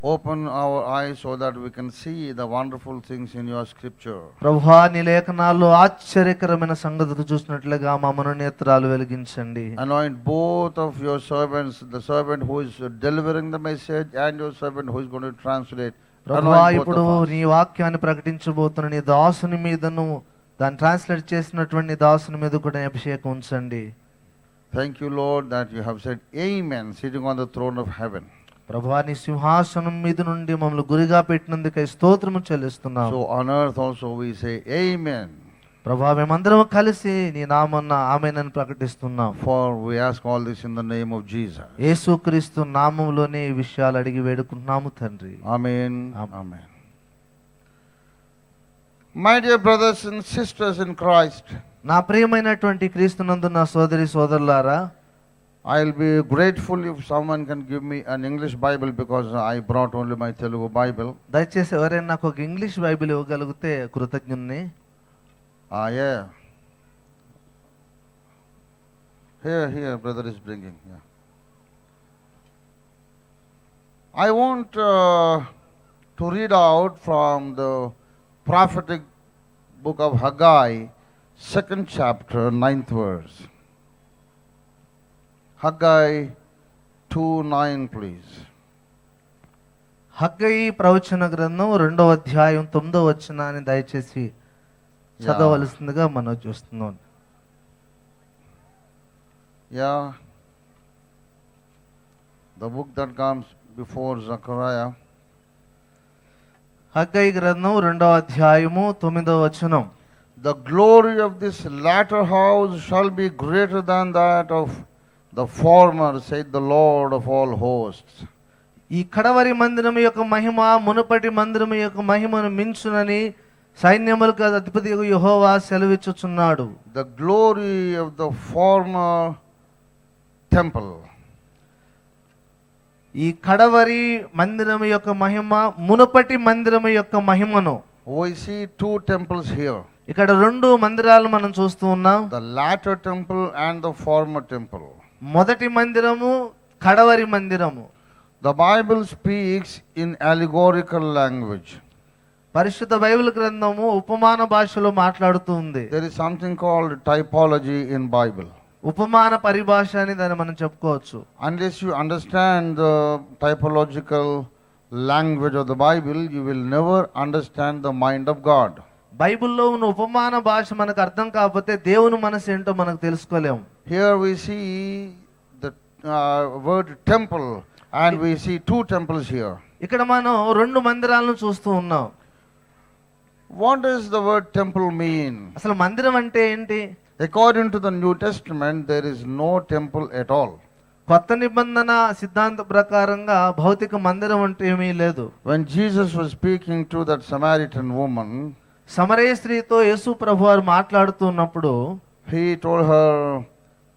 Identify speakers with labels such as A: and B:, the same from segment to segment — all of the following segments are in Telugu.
A: Open our eyes so that we can see the wonderful things in your scripture.
B: ప్రభువా, నీ లేఖనాల్లో ఆశ్చర్యకరమైన సంగతులు చూసినట్లుగా మా మనోనేత్రాలు వెలిగించండి.
A: Anoint both of your servants, the servant who is delivering the message and your servant who is going to translate.
B: ప్రభువా, ఇప్పుడు నీ వాక్యాన్ని ప్రకటించబోతున్న నీ దాసుని మీదను దాన్ని ట్రాన్స్లేట్ చేసినటువంటి దాసుని మీద కూడా అభిషేకం ఉంచండి.
A: Thank you, Lord, that you have said Amen sitting on the throne of heaven.
B: ప్రభువా, నీ సింహాసనం మీద నుండి మమ్మల్ని గురిగా పెట్టినందుకై స్తోత్రము చెల్లిస్తున్నాం.
A: So on earth also we say Amen.
B: ప్రభువా, మేమందరం కలిసి నీ నామమున ఆమేనని ప్రకటిస్తున్నాం.
A: For we ask all this in the name of Jesus.
B: యేసుక్రీస్తు నామములోనే ఈ విషయాలు అడిగి వేడుకుంటున్నాము తండ్రి.
A: Amen. Amen. My dear brothers and sisters in Christ,
B: నా ప్రియమైనటువంటి క్రీస్తునందు నా సోదరి సోదరులారా,
A: I'll be grateful if someone can give me an English Bible because I brought only my Telugu Bible.
B: దయచేసి ఎవరైనా నాకు ఒక ఇంగ్లీష్ బైబిల్ ఇవ్వగలిగితే కృతజ్ఞుణ్ణి.
A: Yeah. Here, brother is bringing. Yeah. I want to read out from the prophetic book of Haggai, 2nd chapter, 9th verse. Haggai 2:9, please.
B: హగ్గయి ప్రవచన గ్రంథం 2వ అధ్యాయం 9వ వచనాన్ని దయచేసి చదవవలసిందిగా మనం చూస్తున్నాం.
A: Yeah. The book that comes before Zechariah.
B: హగ్గయి గ్రంథం 2వ అధ్యాయము 9వ వచనం.
A: The glory of this latter house shall be greater than that of the former, said the Lord of all hosts.
B: ఈ కడవరి మందిరం యొక్క మహిమ మునుపటి మందిరం యొక్క మహిమను మించునని సైన్యములకు అధిపతి యెహోవా సెలవిచ్చుచున్నాడు.
A: The glory of the former temple.
B: ఈ కడవరి మందిరం యొక్క మహిమ మునుపటి మందిరం యొక్క మహిమను.
A: We see two temples here.
B: ఇక్కడ 2 మందిరాలు మనం చూస్తూ ఉన్నాం.
A: The latter temple and the former temple.
B: మొదటి మందిరము, కడవరి మందిరము.
A: The Bible speaks in allegorical language.
B: పరిశుద్ధ బైబిల్ గ్రంథము ఉపమాన భాషలో మాట్లాడుతూ ఉంది.
A: There is something called typology in Bible.
B: ఉపమాన పరిభాష అని దాన్ని మనం చెప్పుకోవచ్చు.
A: Unless you understand the typological language of the Bible, you will never understand the mind of God.
B: బైబిల్లో ఉన్న ఉపమాన భాష మనకు అర్థం కాకపోతే దేవుని మనసు ఏంటో మనకు తెలుసుకోలేము.
A: Here we see the word temple and we see two temples here.
B: ఇక్కడ మనం 2 మందిరాలను చూస్తూ ఉన్నాం.
A: What does the word temple mean?
B: అసలు మందిరం అంటే ఏంటి?
A: According to the New Testament, there is no temple at all.
B: కొత్త నిబంధన సిద్ధాంత ప్రకారంగా భౌతిక మందిరం అంటే ఏమీ లేదు.
A: When Jesus was speaking to that Samaritan woman,
B: సమరయ స్త్రీతో యేసు ప్రభువారు మాట్లాడుతున్నప్పుడు
A: he told her,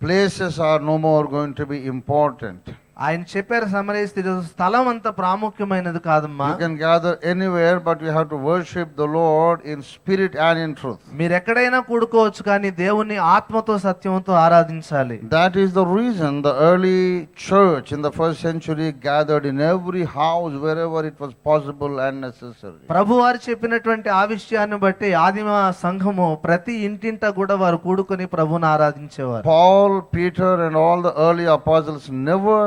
A: places are no more going to be important.
B: ఆయన చెప్పారు, సమరయ స్త్రీ స్థలం అంత ప్రాముఖ్యమైనది కాదమ్మా.
A: You can gather anywhere, but you have to worship the Lord in spirit and in truth.
B: మీరు ఎక్కడైనా కూడుకోవచ్చు, కానీ దేవుని ఆత్మతో సత్యంతో ఆరాధించాలి.
A: That is the reason the early church in the 1st century gathered in every house wherever it was possible and necessary.
B: ప్రభువారు చెప్పినటువంటి ఆ విషయాన్ని బట్టి ఆదిమ సంఘము ప్రతి ఇంటింట కూడా వారు కూడుకొని ప్రభువుని ఆరాధించేవారు.
A: Paul, Peter and all the early apostles never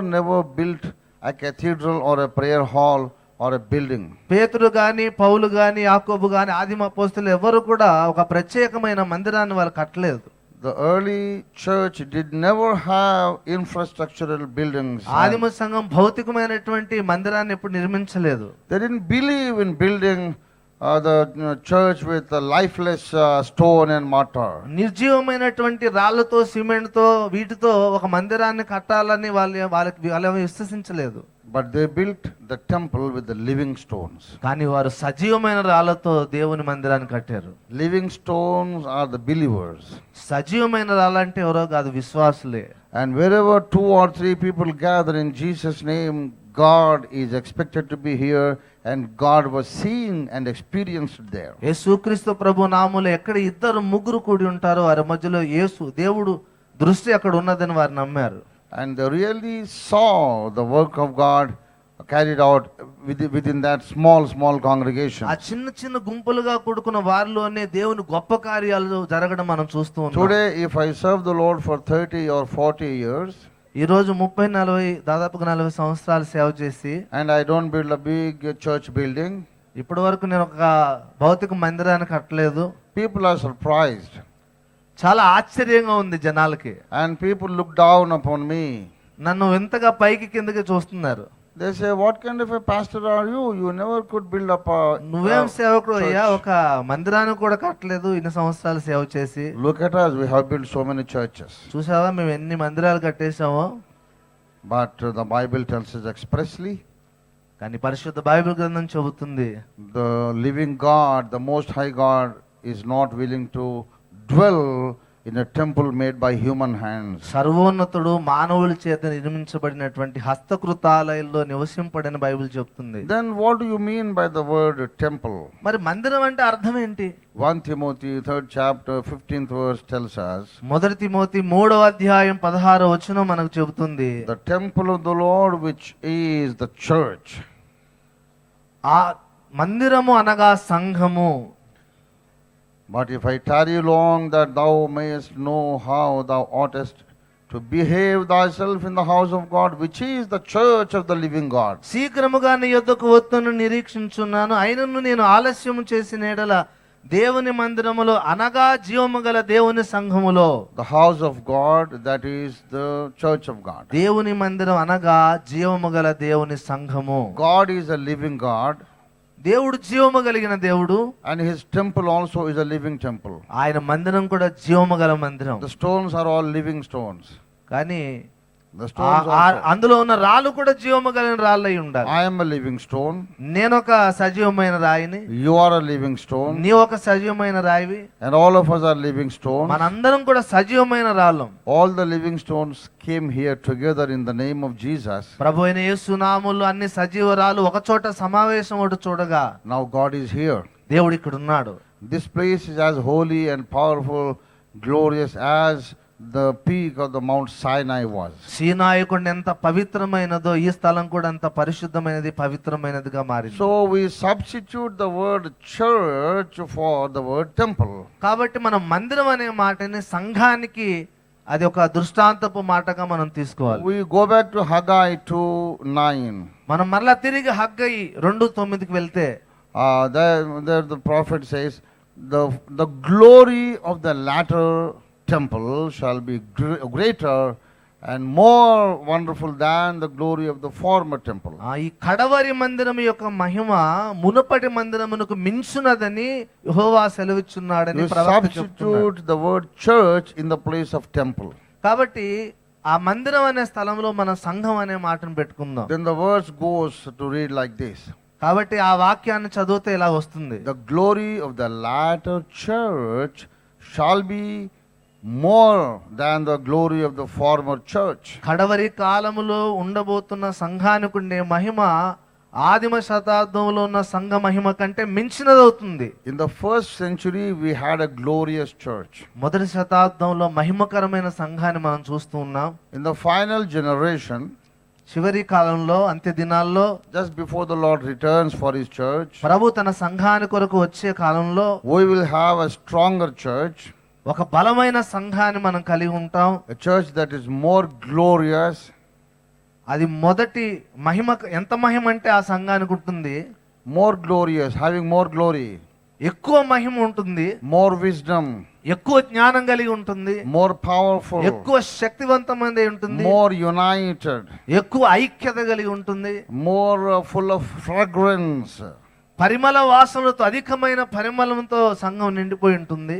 A: built a cathedral or a prayer hall or a building.
B: పేతురు గాని, పౌలు గాని, యాకోబు గాని, ఆదిమ అపోస్తలులు ఎవరు కూడా ఒక ప్రత్యేకమైన మందిరాన్ని వాళ్ళు కట్టలేదు.
A: The early church did never have infrastructural buildings.
B: ఆదిమ సంఘం భౌతికమైనటువంటి మందిరాన్ని ఎప్పుడు నిర్మించలేదు.
A: They didn't believe in building the church with a lifeless stone and mortar.
B: నిర్జీవమైనటువంటి రాళ్లతో, సిమెంట్తో, వీటితో ఒక మందిరాన్ని కట్టాలని వాళ్ళు విశ్వసించలేదు.
A: But they built the temple with the living stones.
B: కానీ వారు సజీవమైన రాళ్లతో దేవుని మందిరాన్ని కట్టారు.
A: Living stones are the believers.
B: సజీవమైన రాళ్ళంటే ఎవరో కాదు, విశ్వాసులే.
A: And wherever 2 or 3 people gather in Jesus' name, God is expected to be here, and God was seen and experienced there.
B: యేసుక్రీస్తు ప్రభు నామములో ఎక్కడ 2-3 కూడి ఉంటారో వారి మధ్యలో దేవుడు దృష్టి అక్కడ ఉన్నదని వారు నమ్మారు.
A: And they really saw the work of God carried out within that small congregation.
B: ఆ చిన్న చిన్న గుంపులుగా కూడుకున్న వారిలోనే దేవుని గొప్ప కార్యాలు జరగడం మనం చూస్తూ ఉన్నాం.
A: Today, if I serve the Lord for 30 or 40 years,
B: ఈ రోజు 30-40 దాదాపుగా 40 సంవత్సరాలు సేవ చేసి
A: and I don't build a big church building,
B: ఇప్పటి వరకు నేను ఒక భౌతిక మందిరాన్ని కట్టలేదు.
A: people are surprised
B: చాలా ఆశ్చర్యంగా ఉంది జనాలకి.
A: and people look down upon me.
B: నన్ను ఎంతగా పైకి కిందకి చూస్తున్నారు.
A: They say, what kind of a pastor are you? You never could build up a
B: నువ్వేం సేవకుడు
A: church."
B: అయ్యా, ఒక మందిరాన్ని కూడా కట్టలేదు ఇన్ని సంవత్సరాలు సేవ చేసి.
A: Look at us, we have built so many churches.
B: చూసావా మేము ఎన్ని మందిరాలు కట్టేశామో.
A: But the Bible tells us expressly,
B: కానీ పరిశుద్ధ బైబిల్ గ్రంథం చెబుతుంది
A: the living God, the Most High God, is not willing to dwell in a temple made by human hands.
B: సర్వోన్నతుడు మానవుల చేత నిర్మించబడినటువంటి హస్తకృతాలయంలో నివసింపడని బైబిల్ చెప్తుంది.
A: Then what do you mean by the word temple?
B: మరి మందిరం అంటే అర్థం ఏంటి?
A: 1 Timothy 3rd chapter 15th verse tells us,
B: మొదటి తిమోతి 3వ అధ్యాయం 16వ వచనం మనకు చెబుతుంది,
A: the temple of the Lord which is the church.
B: ఆ మందిరము అనగా సంఘము.
A: But if I tarry long, that thou mayest know how thou oughtest to behave thyself in the house of God, which is the church of the living God.
B: శీఘ్రముగా నీ యొద్దకు వత్తును నిరీక్షించున్నాను, అయినను నేను ఆలస్యము చేసిన ఎడల దేవుని మందిరములో అనగా జీవము గల దేవుని సంఘములో.
A: The house of God, that is the church of God.
B: దేవుని మందిరం అనగా జీవము గల దేవుని సంఘము.
A: God is a living God,
B: దేవుడు జీవము కలిగిన దేవుడు,
A: and his temple also is a living temple.
B: ఆయన మందిరం కూడా జీవము గల మందిరం.
A: The stones are all living stones.
B: కానీ
A: The stones also.
B: అందులో ఉన్న రాళ్ళు కూడా జీవము కలిగిన రాళ్ళు అయి ఉండాలి.
A: I am a living stone.
B: నేను ఒక సజీవమైన రాయిని,
A: You are a living stone.
B: నీ ఒక సజీవమైన రాయివి,
A: And all of us are living stones.
B: మనందరం కూడా సజీవమైన రాళ్ళం.
A: All the living stones came here together in the name of Jesus.
B: ప్రభు అయిన యేసు నామములో అన్ని సజీవరాలు ఒక చోట సమావేశం ఒకటి చూడగా
A: Now God is here.
B: దేవుడు ఇక్కడ ఉన్నాడు.
A: This place is as holy and powerful, glorious as the peak of the Mount Sinai was.
B: సీనాయి కొండ ఎంత పవిత్రమైనదో ఈ స్థలం కూడా అంత పరిశుద్ధమైనది, పవిత్రమైనదిగా మారింది.
A: So we substitute the word church for the word temple.
B: కాబట్టి మనం మందిరం అనే మాటని సంఘానికి అది ఒక దృష్టాంతపు మాటగా మనం తీసుకోవాలి.
A: We go back to Haggai 2:9.
B: మనం మరలా తిరిగి హగ్గయి 2:9కి వెళ్తే
A: There the prophet says, the glory of the latter temple shall be greater and more wonderful than the glory of the former temple.
B: ఈ కడవరి మందిరం యొక్క మహిమ మునుపటి మందిరమునకు మించునదని యెహోవా సెలవిచ్చున్నాడని
A: You
B: ప్రవక్త చెప్తున్నాడు.
A: substitute the word church in the place of temple.
B: కాబట్టి ఆ మందిరం అనే స్థలంలో మన సంఘం అనే మాటను పెట్టుకుందాం.
A: Then the verse goes to read like this.
B: కాబట్టి ఆ వాక్యాన్ని చదివితే ఇలా వస్తుంది,
A: The glory of the latter church shall be more than the glory of the former church.
B: కడవరి కాలములో ఉండబోతున్న సంఘానికి ఉండే మహిమ ఆదిమ శతాబ్దంలో ఉన్న సంఘ మహిమ కంటే మించినదవుతుంది.
A: In the first century we had a glorious church.
B: మొదటి శతాబ్దంలో మహిమకరమైన సంఘాన్ని మనం చూస్తూ ఉన్నాం.
A: In the final generation,
B: చివరి కాలంలో అంత్య దినాల్లో
A: just before the Lord returns for his church,
B: ప్రభు తన సంఘాని కొరకు వచ్చే కాలంలో
A: we will have a stronger church,
B: ఒక బలమైన సంఘాన్ని మనం కలిగి ఉంటాం.
A: a church that is more glorious.
B: అది మొదటి మహిమ. ఎంత మహిమ అంటే ఆ సంఘానికి ఉంటుంది,
A: More glorious, having more glory,
B: ఎక్కువ మహిమ ఉంటుంది,
A: more wisdom,
B: ఎక్కువ జ్ఞానం కలిగి ఉంటుంది,
A: more powerful,
B: ఎక్కువ శక్తివంతమైనది ఉంటుంది,
A: more united,
B: ఎక్కువ ఐక్యత కలిగి ఉంటుంది,
A: more full of fragrance.
B: పరిమళ వాసనలతో అధికమైన పరిమళంతో సంఘం నిండిపోయి ఉంటుంది.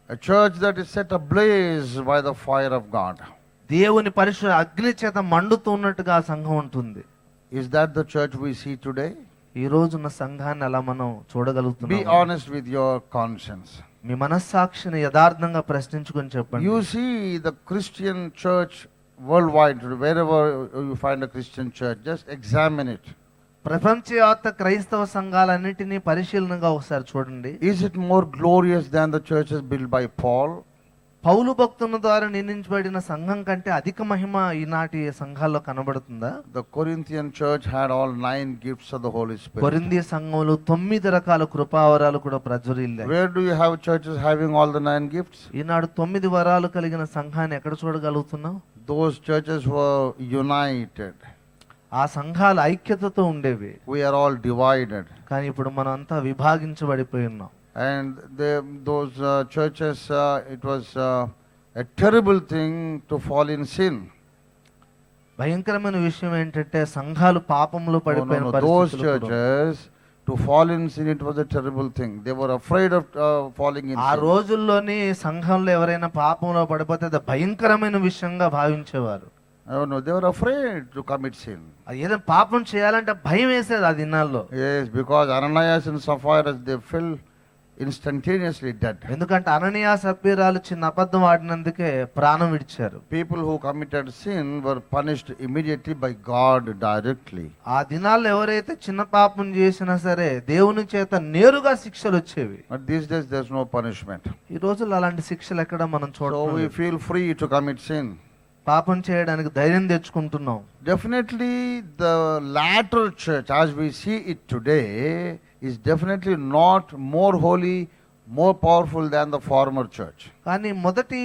A: A church that is set ablaze by the fire of God.
B: దేవుని పరిశుద్ధ అగ్ని చేత మండుతూ ఉన్నట్టుగా ఆ సంఘం ఉంటుంది.
A: Is that the church we see today?
B: ఈ రోజున్న సంఘాన్ని అలా మనం
A: Be
B: చూడగలుగుతున్నాం.
A: honest with your conscience.
B: మీ మనస్సాక్షిని యథార్థంగా ప్రశ్నించుకొని చెప్పండి.
A: You see the Christian church worldwide, wherever you find a Christian church, just examine it.
B: ప్రపంచవ్యాప్త క్రైస్తవ సంఘాలన్నిటినీ పరిశీలనగా ఒకసారి చూడండి.
A: Is it more glorious than the churches built by Paul?
B: పౌలు భక్తుల ద్వారా నిర్ణయించబడిన సంఘం కంటే అధిక మహిమ ఈనాటి సంఘాల్లో కనబడుతుందా?
A: The Corinthian church had all 9 gifts of the Holy Spirit.
B: కొరింథీ సంఘంలో 9 రకాల కృపావరాలు కూడా ప్రజ్వరిల్లాయి.
A: Where do you have churches having all the 9 gifts?
B: ఈనాడు 9 వరాలు కలిగిన సంఘాన్ని ఎక్కడ చూడగలుగుతున్నాం?
A: Those churches were united.
B: ఆ సంఘాలు ఐక్యతతో ఉండేవి.
A: We are all divided.
B: కానీ ఇప్పుడు మనం అంతా విభాగించబడిపోయి ఉన్నాం.
A: And those churches, it was a terrible thing to fall in sin.
B: భయంకరమైన విషయం ఏంటంటే సంఘాలు పాపంలో పడిపోయిన
A: Those
B: పరిస్థితులు కూడా.
A: churches, to fall in sin, it was a terrible thing. They were afraid of falling in
B: ఆ
A: sin.
B: రోజుల్లోని సంఘంలో ఎవరైనా పాపంలో పడిపోతే అది భయంకరమైన విషయంగా భావించేవారు.
A: No, they were afraid to commit sin.
B: అది ఏదైనా పాపం చేయాలంటే భయం వేసేది ఆ దినాల్లో.
A: Yes, because Ananias and Sapphira, they fell instantaneously dead.
B: ఎందుకంటే అననీయ సప్పీరాలు చిన్న అబద్ధం ఆడినందుకే ప్రాణం విడిచారు.
A: People who committed sin were punished immediately by God directly.
B: ఆ దినాల్లో ఎవరైతే చిన్న పాపం చేసినా సరే దేవుని చేత నేరుగా శిక్షలు వచ్చేవి.
A: But these days there's no punishment.
B: ఈ రోజుల్లో అలాంటి శిక్షలు ఎక్కడ మనం
A: So
B: చూడలేదు.
A: we feel free to commit sin.
B: పాపం చేయడానికి ధైర్యం తెచ్చుకుంటున్నాం.
A: Definitely the latter church as we see it today is definitely not more holy, more powerful than the former church.
B: కానీ మొదటి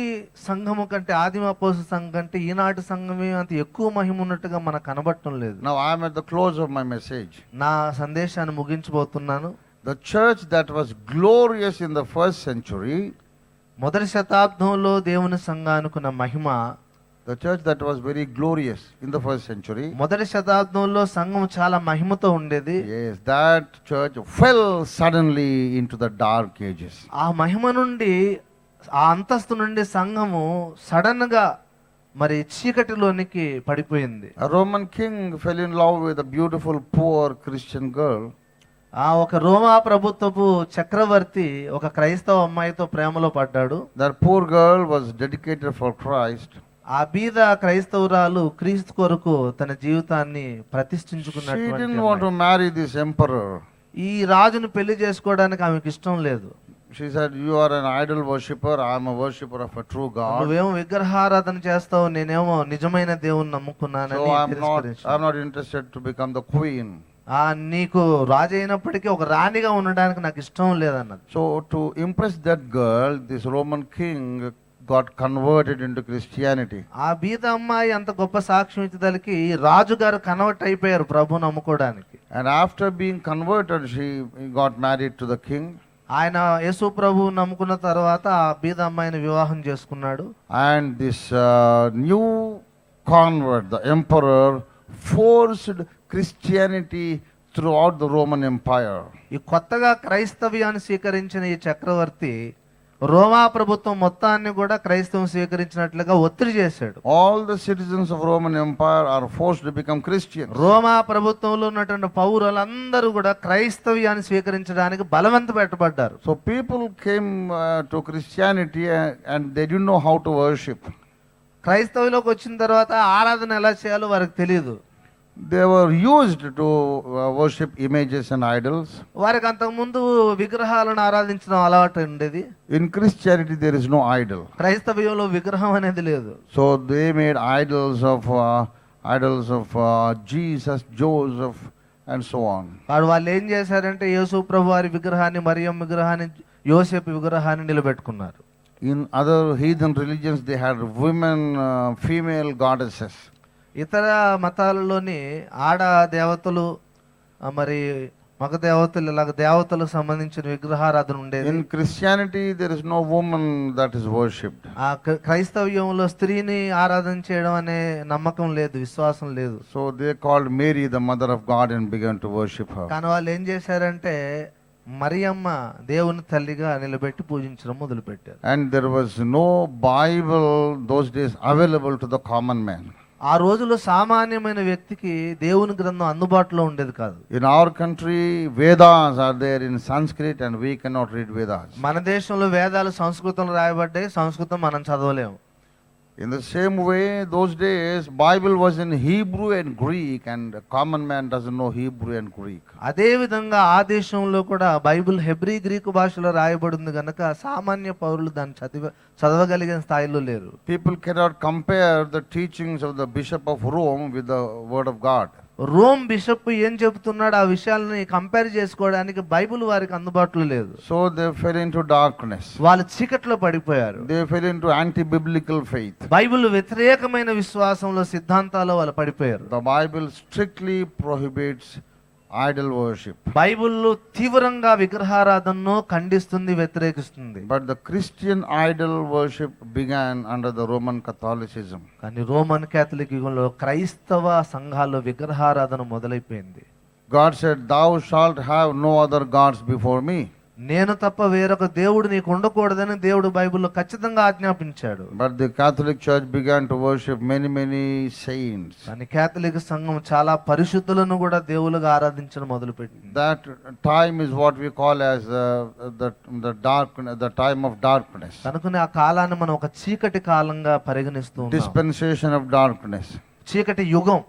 B: సంఘము కంటే ఆదిమ అపోస్తల సంఘం కంటే ఈనాటి సంఘమే అంత ఎక్కువ మహిమ ఉన్నట్టుగా మనకు కనబడటం లేదు.
A: Now I am at the close of my message.
B: నా సందేశాన్ని ముగించబోతున్నాను.
A: The church that was glorious in the first century,
B: మొదటి శతాబ్దంలో దేవుని సంఘానుకున్న మహిమ,
A: the church that was very glorious in the first century,
B: మొదటి శతాబ్దంలో సంఘం చాలా మహిమతో ఉండేది.
A: yes, that church fell suddenly into the dark ages.
B: ఆ మహిమ నుండి ఆ అంతస్తు నుండి సంఘము సడన్ గా మరి చీకటిలోనికి పడిపోయింది.
A: A Roman king fell in love with a beautiful poor Christian girl.
B: ఆ ఒక రోమా ప్రభుత్వపు చక్రవర్తి ఒక క్రైస్తవ అమ్మాయితో ప్రేమలో పడ్డాడు.
A: That poor girl was dedicated for Christ.
B: ఆ బీద క్రైస్తవురాలు క్రీస్తు కొరకు తన జీవితాన్ని
A: She
B: ప్రతిష్ఠించుకున్నటువంటి
A: didn't want to
B: అమ్మాయి.
A: marry this emperor.
B: ఈ రాజును పెళ్లి చేసుకోవడానికి ఆమెకి ఇష్టం లేదు.
A: She said, "You are an idol worshipper. I am a worshipper of a true God.
B: నువ్వేమో విగ్రహారాధన చేస్తావు, నేనేమో నిజమైన దేవుని నమ్ముకున్నానని
A: So I'm
B: తిరస్కరించాడు.
A: not interested to become the queen."
B: నీకు రాజు అయినప్పటికీ ఒక రాణిగా ఉండడానికి నాకు ఇష్టం లేదన్నది.
A: So to impress that girl, this Roman king got converted into Christianity.
B: ఆ బీద అమ్మాయి అంత గొప్ప సాక్ష్యం ఇచ్చేదానికి రాజుగారు కన్వర్ట్ అయిపోయారు ప్రభువుని నమ్ముకోవడానికి.
A: And after being converted, she got married to the king.
B: ఆయన యేసు ప్రభువు నమ్ముకున్న తర్వాత ఆ బీద అమ్మాయిని వివాహం చేసుకున్నాడు.
A: And this new convert, the emperor, forced Christianity throughout the Roman Empire.
B: ఈ కొత్తగా క్రైస్తవ్యాన్ని స్వీకరించిన ఈ చక్రవర్తి రోమా ప్రభుత్వం మొత్తాన్ని కూడా క్రైస్తవం స్వీకరించినట్లుగా ఒత్తిడి చేశాడు.
A: All the citizens of Roman Empire are forced to become Christians.
B: రోమా ప్రభుత్వంలో ఉన్నటువంటి పౌరులందరూ కూడా క్రైస్తవ్యాన్ని స్వీకరించడానికి బలవంత పెట్టబడ్డారు.
A: So people came to Christianity and they didn't know how to worship.
B: క్రైస్తవులోకి వచ్చిన తర్వాత ఆరాధన ఎలా చేయాలో వారికి తెలియదు.
A: They were used to worship images and idols.
B: వారికి అంతకుముందు విగ్రహాలను ఆరాధించడం అలవాటు ఉండేది.
A: In Christianity there is no idol.
B: క్రైస్తవ్యంలో విగ్రహం అనేది లేదు.
A: So they made idols of Jesus, Joseph and so on.
B: వాళ్ళు ఏం చేశారంటే యేసు ప్రభు వారి విగ్రహాన్ని, మరియం విగ్రహాన్ని, యోసేపు విగ్రహాన్ని నిలబెట్టుకున్నారు.
A: In other heathen religions they had women, female goddesses.
B: ఇతర మతాలలోని ఆడ దేవతలు మరి మగ దేవతలు ఇలాగ దేవతలకు సంబంధించిన విగ్రహారాధన ఉండేది.
A: In Christianity there is no woman that is worshipped.
B: ఆ క్రైస్తవ్యంలో స్త్రీని ఆరాధన చేయడం అనే నమ్మకం లేదు, విశ్వాసం లేదు.
A: So they called Mary the mother of God and began to worship her.
B: కానీ వాళ్ళు ఏం చేశారంటే మరియమ్మ దేవుని తల్లిగా నిలబెట్టి పూజించడం మొదలుపెట్టారు.
A: And there was no Bible those days available to the common man.
B: ఆ రోజుల్లో సామాన్యమైన వ్యక్తికి దేవుని గ్రంథం అందుబాటులో ఉండేది కాదు.
A: In our country Vedas are there in Sanskrit and we cannot read Vedas.
B: మన దేశంలో వేదాలు సంస్కృతంలో రాయబడ్డాయి, సంస్కృతం మనం చదవలేము.
A: In the same way, those days, Bible was in Hebrew and Greek, and a common man doesn't know Hebrew and Greek.
B: అదే విధంగా ఆ దేశంలో కూడా బైబిల్ హెబ్రీ గ్రీకు భాషలో రాయబడింది గనక సామాన్య పౌరులు దాన్ని చదవగలిగిన స్థాయిలో లేరు.
A: People cannot compare the teachings of the Bishop of Rome with the Word of God.
B: Rome bishop ఏం చెబుతున్నాడు ఆ విషయాలని కంపేర్ చేసుకోవడానికి బైబిల్ వారికి అందుబాటులో లేదు.
A: So they fell into darkness.
B: వాళ్ళు చీకట్లో పడిపోయారు.
A: They fell into anti-biblical faith.
B: Bible వ్యతిరేకమైన విశ్వాసంలో సిద్ధాంతాల్లో వాళ్ళు పడిపోయారు.
A: The Bible strictly prohibits idol worship.
B: Bible తీవ్రంగా విగ్రహారాధనను ఖండిస్తుంది, వ్యతిరేకిస్తుంది.
A: But the Christian idol worship began under the Roman Catholicism.
B: కానీ రోమన్ కేథలిక్ యుగంలో క్రైస్తవ సంఘాల్లో విగ్రహారాధన మొదలైపోయింది.
A: God said, "Thou shalt have no other gods before me."
B: నేను తప్ప వేరొక దేవుడు నీకు ఉండకూడదని దేవుడు బైబిల్లో ఖచ్చితంగా ఆజ్ఞాపించాడు.
A: But the Catholic Church began to worship many saints.
B: కానీ కేథలిక్ సంఘం చాలా పరిశుద్ధులను కూడా దేవులుగా ఆరాధించడం మొదలుపెట్టింది.
A: That time is what we call as the time of darkness.
B: కనుకనే ఆ కాలాన్ని మనం ఒక చీకటి కాలంగా పరిగణిస్తూ ఉన్నాం.
A: Dispensation of darkness.
B: చీకటి యుగం.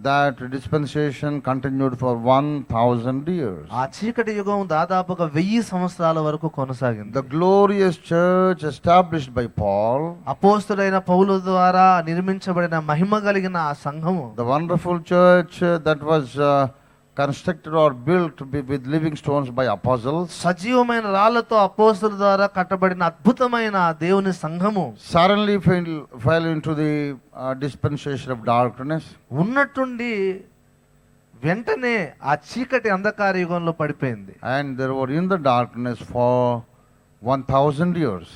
A: That dispensation continued for 1000 years.
B: ఆ చీకటి యుగం దాదాపుగా 1000 సంవత్సరాల వరకు కొనసాగింది.
A: The glorious church established by Paul,
B: అపోస్తలుడైన పౌలు ద్వారా నిర్మించబడిన మహిమ కలిగిన ఆ సంఘము,
A: the wonderful church that was constructed or built with living stones by apostles,
B: సజీవమైన రాళ్లతో అపోస్తలుల ద్వారా కట్టబడిన అద్భుతమైన దేవుని సంఘము
A: suddenly fell into the dispensation of darkness.
B: ఉన్నట్టుండి వెంటనే ఆ చీకటి అంధకార యుగంలో పడిపోయింది.
A: And they were in the darkness for 1000 years.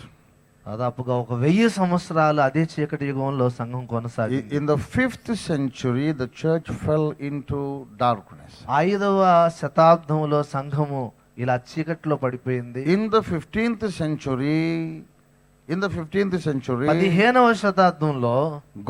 B: దాదాపుగా ఒక 1000 సంవత్సరాలు అదే చీకటి యుగంలో సంఘం కొనసాగింది.
A: In the 5th century, the church fell into darkness.
B: 5వ శతాబ్దంలో సంఘము ఇలా చీకట్లో పడిపోయింది.
A: In the 15th century,
B: 15వ శతాబ్దంలో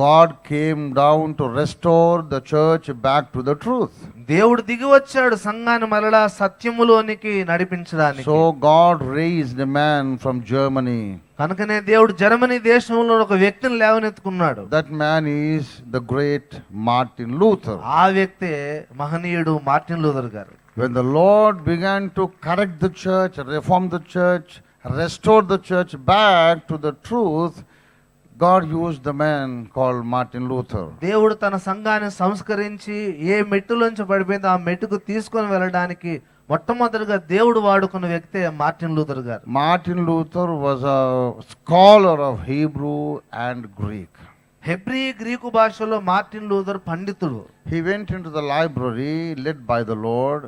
A: God came down to restore the church back to the truth.
B: దేవుడు దిగి వచ్చాడు సంఘాన్ని మరలా సత్యములోనికి నడిపించడానికి.
A: So God raised a man from Germany.
B: కనుకనే దేవుడు జర్మనీ దేశంలో ఒక వ్యక్తిని లేవనెత్తుకున్నాడు.
A: That man is the great Martin Luther.
B: ఆ వ్యక్తే మహనీయుడు మార్టిన్ లూథర్ గారు.
A: When the Lord began to correct the church, reform the church, restore the church back to the truth, God used the man called Martin Luther.
B: దేవుడు తన సంఘాన్ని సంస్కరించి ఏ మెట్టులోంచి పడిపోయిందో ఆ మెట్టుకు తీసుకొని వెళ్ళడానికి మొట్టమొదటిగా దేవుడు వాడుకున్న వ్యక్తే మార్టిన్ లూథర్ గారు.
A: Martin Luther was a scholar of Hebrew and Greek.
B: Hebrew Greek భాషలో మార్టిన్ లూథర్ పండితుడు.
A: He went into the library led by the Lord.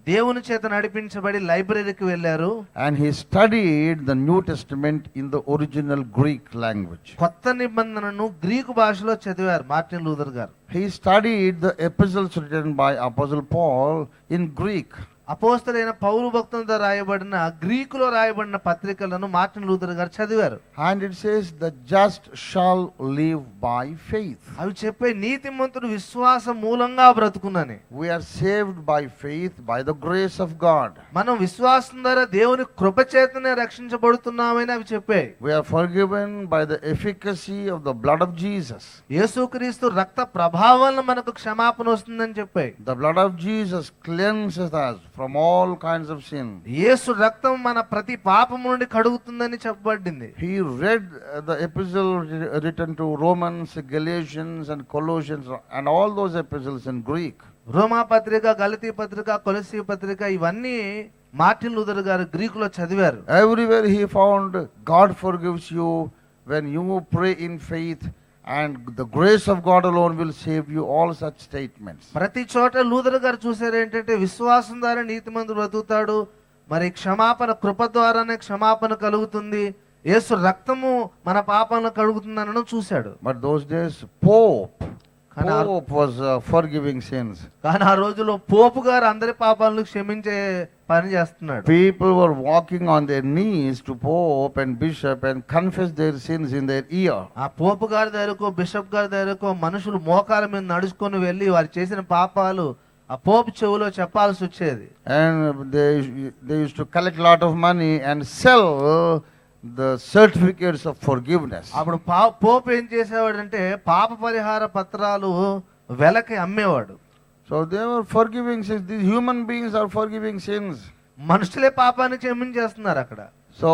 B: దేవుని చేత నడిపించబడి లైబ్రరీకి వెళ్ళారు.
A: And he studied the New Testament in the original Greek language.
B: కొత్త నిబంధనను గ్రీకు భాషలో చదివారు మార్టిన్ లూథర్ గారు.
A: He studied the epistles written by Apostle Paul in Greek.
B: అపోస్తలుడైన పౌలు భక్తులతో రాయబడిన గ్రీకులో రాయబడిన పత్రికలను మార్టిన్ లూథర్ గారు చదివారు.
A: And it says, "The just shall live by faith."
B: అవి చెప్పే నీతిమంతుడు విశ్వాస మూలంగా బ్రతుకునని.
A: We are saved by faith by the grace of God.
B: మనం విశ్వాసం ద్వారా దేవుని కృప చేతనే రక్షించబడుతున్నామని అవి చెప్పాయి.
A: We are forgiven by the efficacy of the blood of Jesus.
B: యేసుక్రీస్తు రక్త ప్రభావం మనకు క్షమాపణ వస్తుందని చెప్పాయి.
A: The blood of Jesus cleanses us from all kinds of sin.
B: యేసు రక్తం మన ప్రతి పాపము నుండి కడుగుతుందని చెప్పబడింది.
A: He read the epistle written to Romans, Galatians and Colossians and all those epistles in Greek.
B: రోమా పత్రిక, గలతీ పత్రిక, కొలసీ పత్రిక ఇవన్నీ మార్టిన్ లూథర్ గారు గ్రీకులో చదివారు.
A: Everywhere he found God forgives you when you pray in faith, and the grace of God alone will save you, all such statements.
B: ప్రతి చోట లూథర్ గారు చూసారు ఏంటంటే విశ్వాసం ద్వారా నీతిమంతుడు బ్రతుకుతాడు, మరి క్షమాపణ కృప ద్వారానే క్షమాపణ కలుగుతుంది, యేసు రక్తము మన పాపాలను కడుగుతుందనను చూశాడు.
A: But those days Pope was forgiving sins.
B: కానీ ఆ రోజులో పోపు గారు అందరి పాపాలను క్షమించే పని చేస్తున్నాడు.
A: People were walking on their knees to Pope and Bishop and confess their sins in their ear.
B: ఆ పోపు గారి దగ్గరకు, బిషప్ గారి దగ్గరకు మనుషులు మోకాల మీద నడుచుకొని వెళ్ళి వారు చేసిన పాపాలు ఆ పోపు చెవులో చెప్పాల్సి వచ్చేది.
A: And they used to collect a lot of money and sell the certificates of forgiveness.
B: అప్పుడు పోప్ ఏం చేసేవాడంటే పాప పరిహార పత్రాలు వెలకి అమ్మేవాడు.
A: So they were forgiving sins. These human beings are forgiving sins.
B: మనుషులే పాపాన్ని క్షమించేస్తున్నారు అక్కడ.
A: So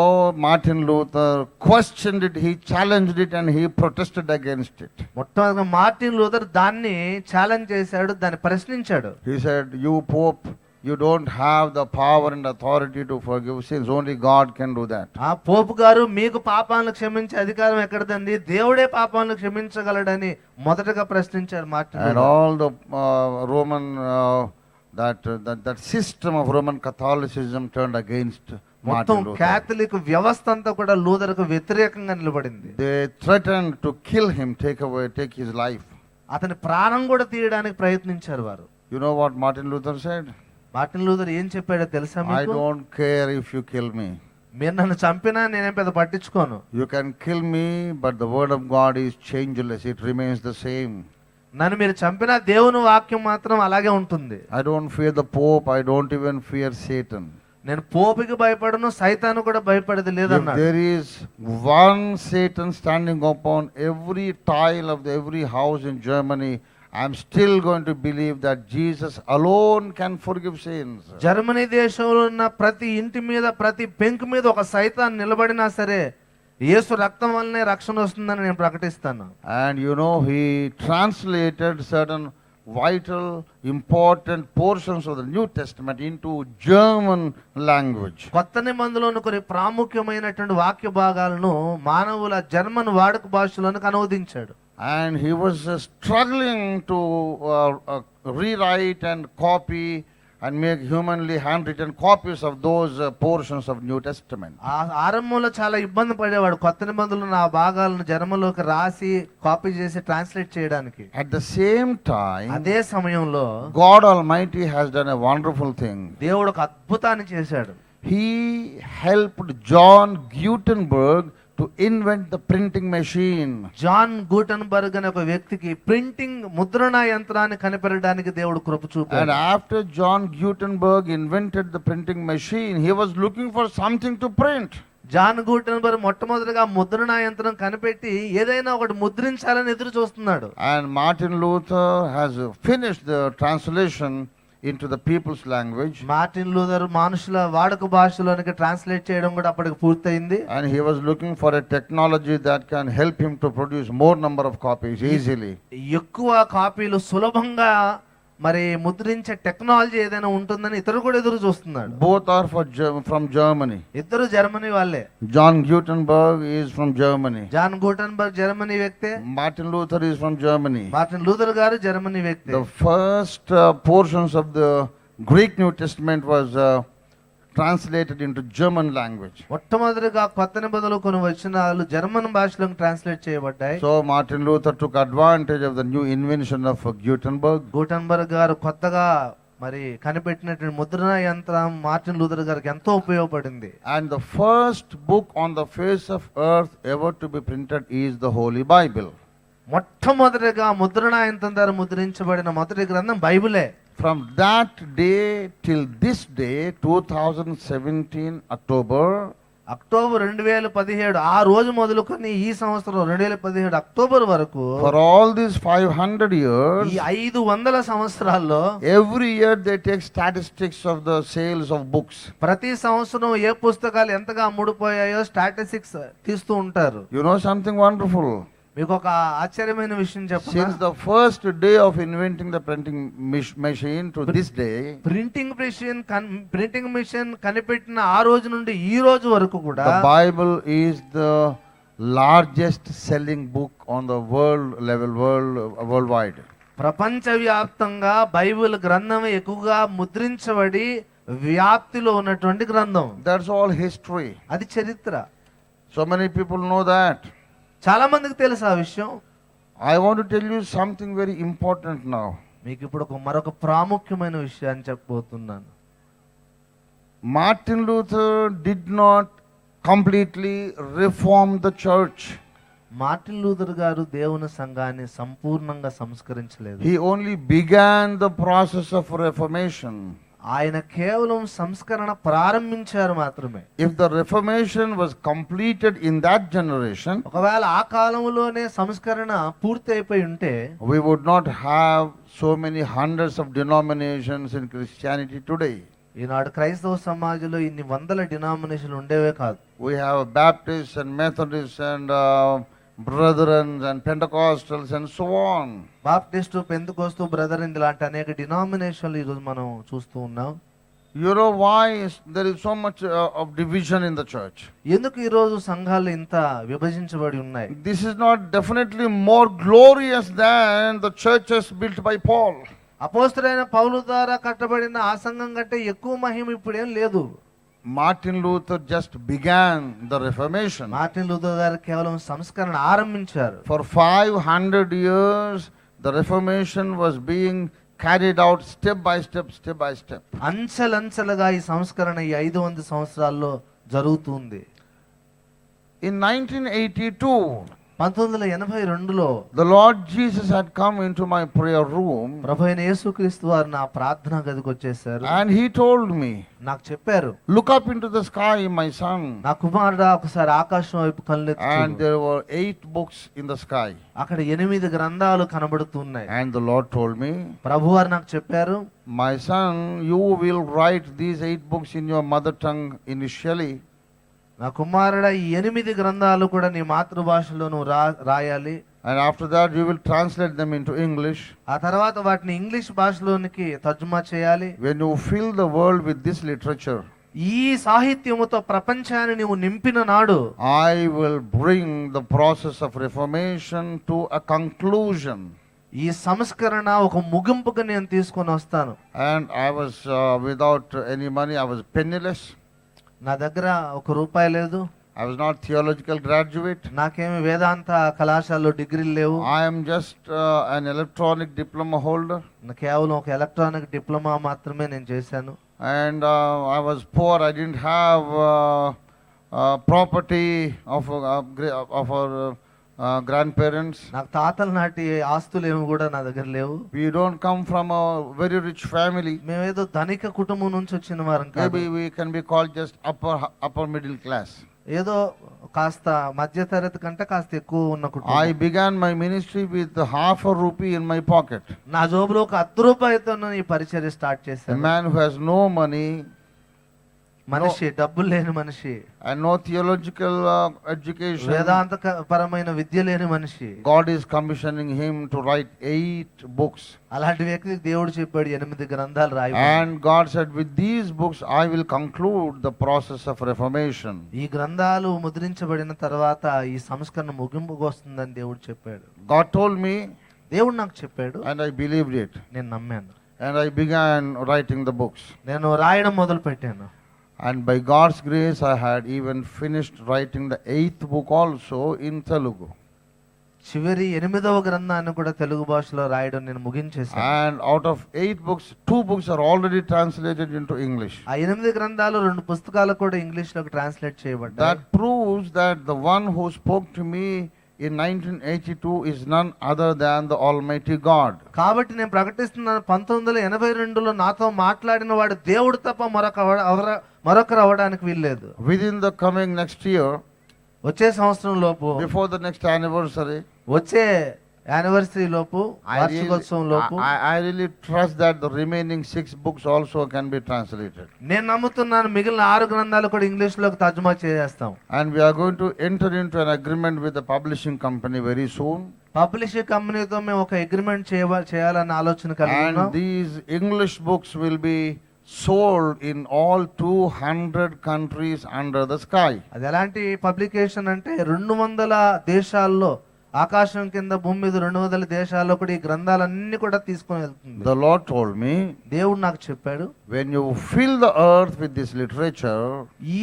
A: Martin Luther questioned it, he challenged it, and he protested against it.
B: మొట్టమొదటిగా మార్టిన్ లూథర్ దాన్ని ఛాలెంజ్ చేశాడు, దాన్ని ప్రశ్నించాడు.
A: He said, "You Pope, you don't have the power and authority to forgive sins. Only God can do that."
B: ఆ పోపు గారు, మీకు పాపాలను క్షమించే అధికారం ఎక్కడదండి, దేవుడే పాపాలను క్షమించగలడని మొదటగా ప్రశ్నించాడు Martin
A: And
B: Luther.
A: all the Roman that system of Roman Catholicism turned against
B: మొత్తం
A: Martin Luther.
B: క్యాథలిక్ వ్యవస్థ అంతా కూడా లూథర్కు వ్యతిరేకంగా నిలబడింది.
A: They threatened to kill him, take his life.
B: అతని ప్రాణం కూడా తీయడానికి ప్రయత్నించారు వారు.
A: You know what Martin Luther said?
B: Martin Luther ఏం చెప్పాడో తెలుసా
A: I
B: మీకు?
A: don't care if you kill me.
B: మీరు నన్ను చంపినా నేనేం పెద్ద పట్టించుకోను.
A: You can kill me, but the word of God is changeless. It remains the same.
B: నన్ను మీరు చంపినా దేవుని వాక్యం మాత్రం అలాగే ఉంటుంది.
A: I don't fear the Pope. I don't even fear Satan.
B: నేను పోపుకి భయపడను, సైతాను కూడా భయపడేది
A: If
B: లేదన్నాడు.
A: there is one Satan standing upon every tile of every house in Germany, I'm still going to believe that Jesus alone can forgive sins.
B: Germany దేశంలో ఉన్న ప్రతి ఇంటి మీద, ప్రతి పెంకు మీద ఒక సైతాన్ నిలబడినా సరే యేసు రక్తం వల్లనే రక్షణ వస్తుందని నేను ప్రకటిస్తాను.
A: And you know, he translated certain vital, important portions of the New Testament into German language.
B: కొత్త నిబంధనలోని కొన్ని ప్రాముఖ్యమైనటువంటి వాక్య భాగాలను మానవుల జర్మన్ వాడుక భాషలోనికి అనువదించాడు.
A: And he was struggling to rewrite and copy and make humanly handwritten copies of those portions of New Testament.
B: ఆ ఆరంభంలో చాలా ఇబ్బంది పడేవాడు కొత్త నిబంధనలు ఆ భాగాలను జర్మన్లోకి రాసి కాపీ చేసి ట్రాన్స్లేట్ చేయడానికి.
A: At the same time,
B: అదే సమయంలో
A: God Almighty has done a wonderful thing.
B: దేవుడు ఒక అద్భుతాన్ని చేశాడు.
A: He helped John Gutenberg to invent the printing machine.
B: John Gutenberg అనే ఒక వ్యక్తికి ప్రింటింగ్ ముద్రణ యంత్రాన్ని కనిపెట్టడానికి దేవుడు కృప
A: And
B: చూపాడు.
A: after John Gutenberg invented the printing machine, he was looking for something to print.
B: John Gutenberg మొట్టమొదటిగా ముద్రణ యంత్రం కనిపెట్టి ఏదైనా ఒకటి ముద్రించాలని ఎదురు చూస్తున్నాడు.
A: And Martin Luther has finished the translation into the people's language.
B: Martin Luther మనుషుల వాడుక భాషలోనికి ట్రాన్స్లేట్ చేయడం కూడా అప్పటికి పూర్తయింది.
A: And he was looking for a technology that can help him to produce more number of copies easily.
B: ఎక్కువ కాపీలు సులభంగా మరి ముద్రించే టెక్నాలజీ ఏదైనా ఉంటుందని ఇతరు కూడా ఎదురు చూస్తున్నాడు.
A: Both are from Germany.
B: ఇద్దరు జర్మనీ వాళ్ళే.
A: John Gutenberg is from Germany.
B: John Gutenberg Germany వ్యక్తే.
A: Martin Luther is from Germany.
B: Martin Luther గారు జర్మనీ వ్యక్తే.
A: The first portions of the Greek New Testament was translated into German language.
B: మొట్టమొదటిగా కొత్త నిబంధనలు కొన్ని వచనాలు జర్మన్ భాషలోకి ట్రాన్స్లేట్ చేయబడ్డాయి.
A: So Martin Luther took advantage of the new invention of Gutenberg.
B: Gutenberg గారు కొత్తగా మరి కనిపెట్టినటువంటి ముద్రణ యంత్రం మార్టిన్ లూథర్ గారికి ఎంతో ఉపయోగపడింది.
A: And the first book on the face of earth ever to be printed is the Holy Bible.
B: మొట్టమొదటిగా ముద్రణ యంత్రం ద్వారా ముద్రించబడిన మొదటి గ్రంథం బైబిలే.
A: From that day till this day, 2017 October,
B: October 2017 ఆ రోజు మొదలుకొని ఈ సంవత్సరం 2017 అక్టోబర్ వరకు
A: for all these 500
B: ఈ
A: years,
B: 500 సంవత్సరాల్లో
A: every year they take statistics of the sales of books.
B: ప్రతి సంవత్సరం ఏ పుస్తకాలు ఎంతగా అమ్ముడుపోయాయో స్టాటిస్టిక్స్ తీస్తూ ఉంటారు.
A: You know something wonderful?
B: మీకు ఒక ఆశ్చర్యమైన విషయం
A: Since
B: చెప్పనా?
A: the first day of inventing the printing machine to this day,
B: printing machine కనిపెట్టిన ఆ రోజు నుండి ఈ రోజు వరకు కూడా
A: the Bible is the largest selling book on the worldwide.
B: ప్రపంచవ్యాప్తంగా బైబిల్ గ్రంథం ఎక్కువగా ముద్రించబడి వ్యాప్తిలో ఉన్నటువంటి గ్రంథం.
A: That's all history.
B: అది చరిత్ర.
A: So many people know that.
B: చాలా మందికి తెలుసు ఆ విషయం.
A: I want to tell you something very important now.
B: మీకు ఇప్పుడు మరొక ప్రాముఖ్యమైన విషయాన్ని చెప్పబోతున్నాను.
A: Martin Luther did not completely reform the church.
B: Martin Luther గారు దేవుని సంఘాన్ని సంపూర్ణంగా సంస్కరించలేదు.
A: He only began the process of reformation.
B: ఆయన కేవలం సంస్కరణ ప్రారంభించారు మాత్రమే.
A: If the Reformation was completed in that generation,
B: ఒకవేళ ఆ కాలంలోనే సంస్కరణ పూర్తి అయిపోయి ఉంటే
A: we would not have so many hundreds of denominations in Christianity today.
B: ఈనాడు క్రైస్తవ సమాజంలో ఇన్ని వందల డినామినేషన్లు ఉండేవే కాదు.
A: We have Baptists and Methodists and Brethren and Pentecostals and so on.
B: Baptist, Pentecost, brother ఇలాంటి అనేక డినామినేషన్లు ఈరోజు మనం చూస్తూ ఉన్నాం.
A: You know why there is so much of division in the church?
B: ఎందుకు ఈరోజు సంఘాలు ఇంత విభజించబడి ఉన్నాయి?
A: This is not definitely more glorious than the churches built by Paul.
B: అపోస్తలుడైన పౌలు ద్వారా కట్టబడిన ఆ సంఘం కంటే ఎక్కువ మహిమ ఇప్పుడేం లేదు.
A: Martin Luther just began the Reformation.
B: Martin Luther గారు కేవలం సంస్కరణ ఆరంభించారు.
A: For 500 years, the Reformation was being carried out step by step, step by step.
B: అంచెలంచెలుగా ఈ సంస్కరణ ఈ 500 సంవత్సరాల్లో జరుగుతుంది.
A: In 1982,
B: 1982లో
A: the Lord Jesus had come into my prayer room
B: ప్రభువైన యేసుక్రీస్తు వారు నా ప్రార్థనా గదికి వచ్చేసారు.
A: and he told me,
B: నాకు చెప్పారు,
A: look up into the sky, my son.
B: నా కుమారుడా ఒకసారి ఆకాశం వైపు కళ్ళెత్తి
A: And
B: చూడు.
A: there were 8 books in the sky.
B: అక్కడ 8 గ్రంథాలు కనబడుతున్నాయి.
A: And the Lord told me,
B: ప్రభువారు నాకు చెప్పారు,
A: my son, you will write these 8 books in your mother tongue initially.
B: నా కుమారుడా ఈ 8 గ్రంథాలు కూడా నీ మాతృభాషలో నువ్వు రాయాలి.
A: And after that you will translate them into English.
B: ఆ తర్వాత వాటిని ఇంగ్లీష్ భాషలోనికి తర్జుమా చేయాలి.
A: When you fill the world with this literature,
B: ఈ సాహిత్యముతో ప్రపంచాన్ని నీవు నింపిన నాడు
A: I will bring the process of Reformation to a conclusion.
B: ఈ సంస్కరణ ఒక ముగింపుకు నేను తీసుకొని వస్తాను.
A: And I was without any money. I was penniless.
B: నా దగ్గర ₹1 లేదు.
A: I was not theological graduate.
B: నాకేమి వేదాంత కళాశాలలో డిగ్రీలు లేవు.
A: I am just an electronic diploma holder.
B: కేవలం ఒక ఎలక్ట్రానిక్ డిప్లొమా మాత్రమే నేను చేశాను.
A: And I was poor. I didn't have property of our grandparents.
B: నాకు తాతల నాటి ఆస్తులు ఏమి కూడా నా దగ్గర లేవు.
A: We don't come from a very rich family.
B: మేమేదో ధనిక కుటుంబం నుంచి వచ్చిన వారం కాదు.
A: Maybe we can be called just upper middle class.
B: ఏదో కాస్త మధ్య తరగతి కంటే కాస్త ఎక్కువ ఉన్న కుటుంబం.
A: I began my ministry with ₹0.50 in my pocket.
B: నా జోబులో ఒక ₹10 ఈ పరిచర్య స్టార్ట్
A: A
B: చేశాను.
A: man who has no money
B: మనిషి, డబ్బులు లేని మనిషి,
A: and no theological education.
B: వేదాంత పరమైన విద్య లేని మనిషి.
A: God is commissioning him to write 8 books.
B: అలాంటి వ్యక్తికి దేవుడు చెప్పాడు 8 గ్రంథాలు రాయి.
A: And God said, with these books I will conclude the process of Reformation.
B: ఈ గ్రంథాలు ముద్రించబడిన తర్వాత ఈ సంస్కరణ ముగింపుకు వస్తుందని దేవుడు చెప్పాడు.
A: God told me,
B: దేవుడు నాకు చెప్పాడు,
A: and I believed it.
B: నేను నమ్మాను.
A: And I began writing the books.
B: నేను రాయడం మొదలు పెట్టాను.
A: And by God's grace I had even finished writing the 8th book also in Telugu.
B: చివరి 8వ గ్రంథాన్ని కూడా తెలుగు భాషలో రాయడం నేను ముగించేశాను.
A: And out of 8 books, 2 books are already translated into English.
B: ఆ 8 గ్రంథాలు 2 పుస్తకాలు కూడా ఇంగ్లీష్ లోకి ట్రాన్స్లేట్ చేయబడ్డాయి.
A: That proves that the one who spoke to me in 1982 is none other than the Almighty God.
B: కాబట్టి నేను ప్రకటిస్తున్నాను, 1982లో నాతో మాట్లాడిన వాడు దేవుడు తప్ప మరొకరు అవడానికి వీల్లేదు.
A: Within the coming next year,
B: వచ్చే సంవత్సరం లోపు,
A: before the next anniversary,
B: వచ్చే యానివర్సరీ లోపు, వార్షికోత్సవం లోపు,
A: I really trust that the remaining 6 books also can be translated.
B: నేను నమ్ముతున్నాను మిగిలిన 6 గ్రంథాలు కూడా ఇంగ్లీష్ లోకి తర్జుమా చేస్తాం.
A: And we are going to enter into an agreement with the publishing company very soon.
B: Publishing కంపెనీతో మేము ఒక అగ్రిమెంట్ చేయాలన్న ఆలోచన కలిగి ఉన్నాం.
A: And these English books will be sold in all 200 countries under the sky.
B: అది ఎలాంటి పబ్లికేషన్ అంటే 200 దేశాల్లో, ఆకాశం కింద భూమి మీద 200 దేశాల్లో కూడా ఈ గ్రంథాలన్నీ కూడా తీసుకొని వెళ్తుంది.
A: The Lord told me,
B: దేవుడు నాకు చెప్పాడు,
A: when you fill the earth with this literature,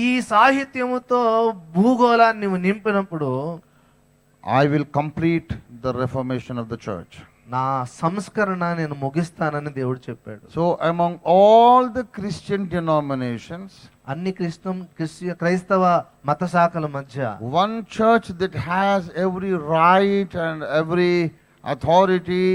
B: ఈ సాహిత్యముతో భూగోళాన్ని నీవు నింపినప్పుడు
A: I will complete the reformation of the church.
B: నా సంస్కరణ నేను ముగిస్తానని దేవుడు చెప్పాడు.
A: So among all the Christian denominations,
B: అన్ని క్రైస్తవ మత శాఖల మధ్య
A: one church that has every right and every authority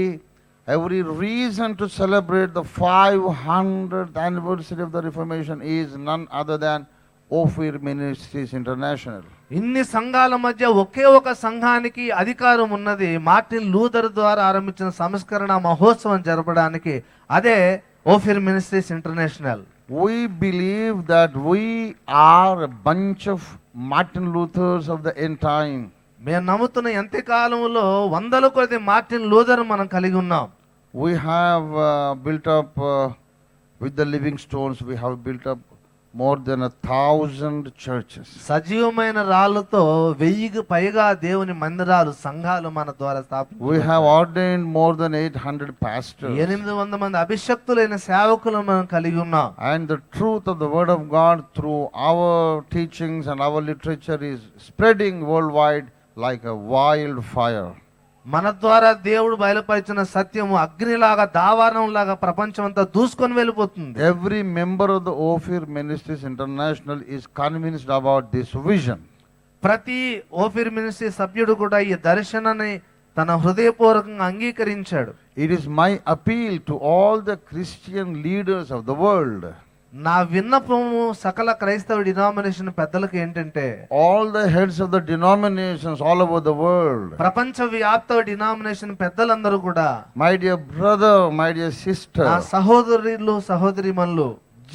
A: every reason to celebrate the 500th anniversary of the Reformation is none other than Ophir Ministries International.
B: ఇన్ని సంఘాల మధ్య ఒకే ఒక సంఘానికి అధికారం ఉన్నది. మార్టిన్ లూథర్ ద్వారా ఆరంభించిన సంస్కరణ మహోత్సవం జరపడానికి. అదే Ophir ministries international.
A: We believe that we are a bunch of Martin Luthers of the end time.
B: మేము నమ్ముతున్న ఎంతకాలంలో వందల కొద్ది మార్టిన్ లూథర్ మనం కలిగి ఉన్నాం.
A: We have built up with the living stones, we have built up more than 1,000 churches.
B: సజీవమైన రాళ్లతో 1000కి పైగా దేవుని మందిరాలు సంఘాలు మన ద్వారా స్థాపించారు.
A: We have ordained more than 800 pastors.
B: 800 మంది అభిషక్తులైన సేవకులను మనం కలిగి ఉన్నాం.
A: And the truth of the word of God through our teachings and our literature is spreading worldwide like a wildfire.
B: మన ద్వారా దేవుడు బయలుపరిచిన సత్యము అగ్నిలాగా దావారణంలాగా ప్రపంచమంతా దూసుకొని వెళ్ళిపోతుంది.
A: Every member of the Ophir Ministries International is convinced about this vision.
B: ప్రతి ఓఫిర్ మినిస్ట్రీ సభ్యుడు కూడా ఈ దర్శనాన్ని తన హృదయపూర్వకంగా అంగీకరించాడు.
A: It is my appeal to all the Christian leaders of the world.
B: నా విన్నపము సకల క్రైస్తవ డినామినేషన్ పెద్దలకు ఏంటంటే,
A: all the heads of the denominations all over the world.
B: ప్రపంచ వ్యాప్త డినామినేషన్ పెద్దలందరూ కూడా,
A: My dear brother, my dear sister,
B: నా సహోదరులు సహోదరిమణులు,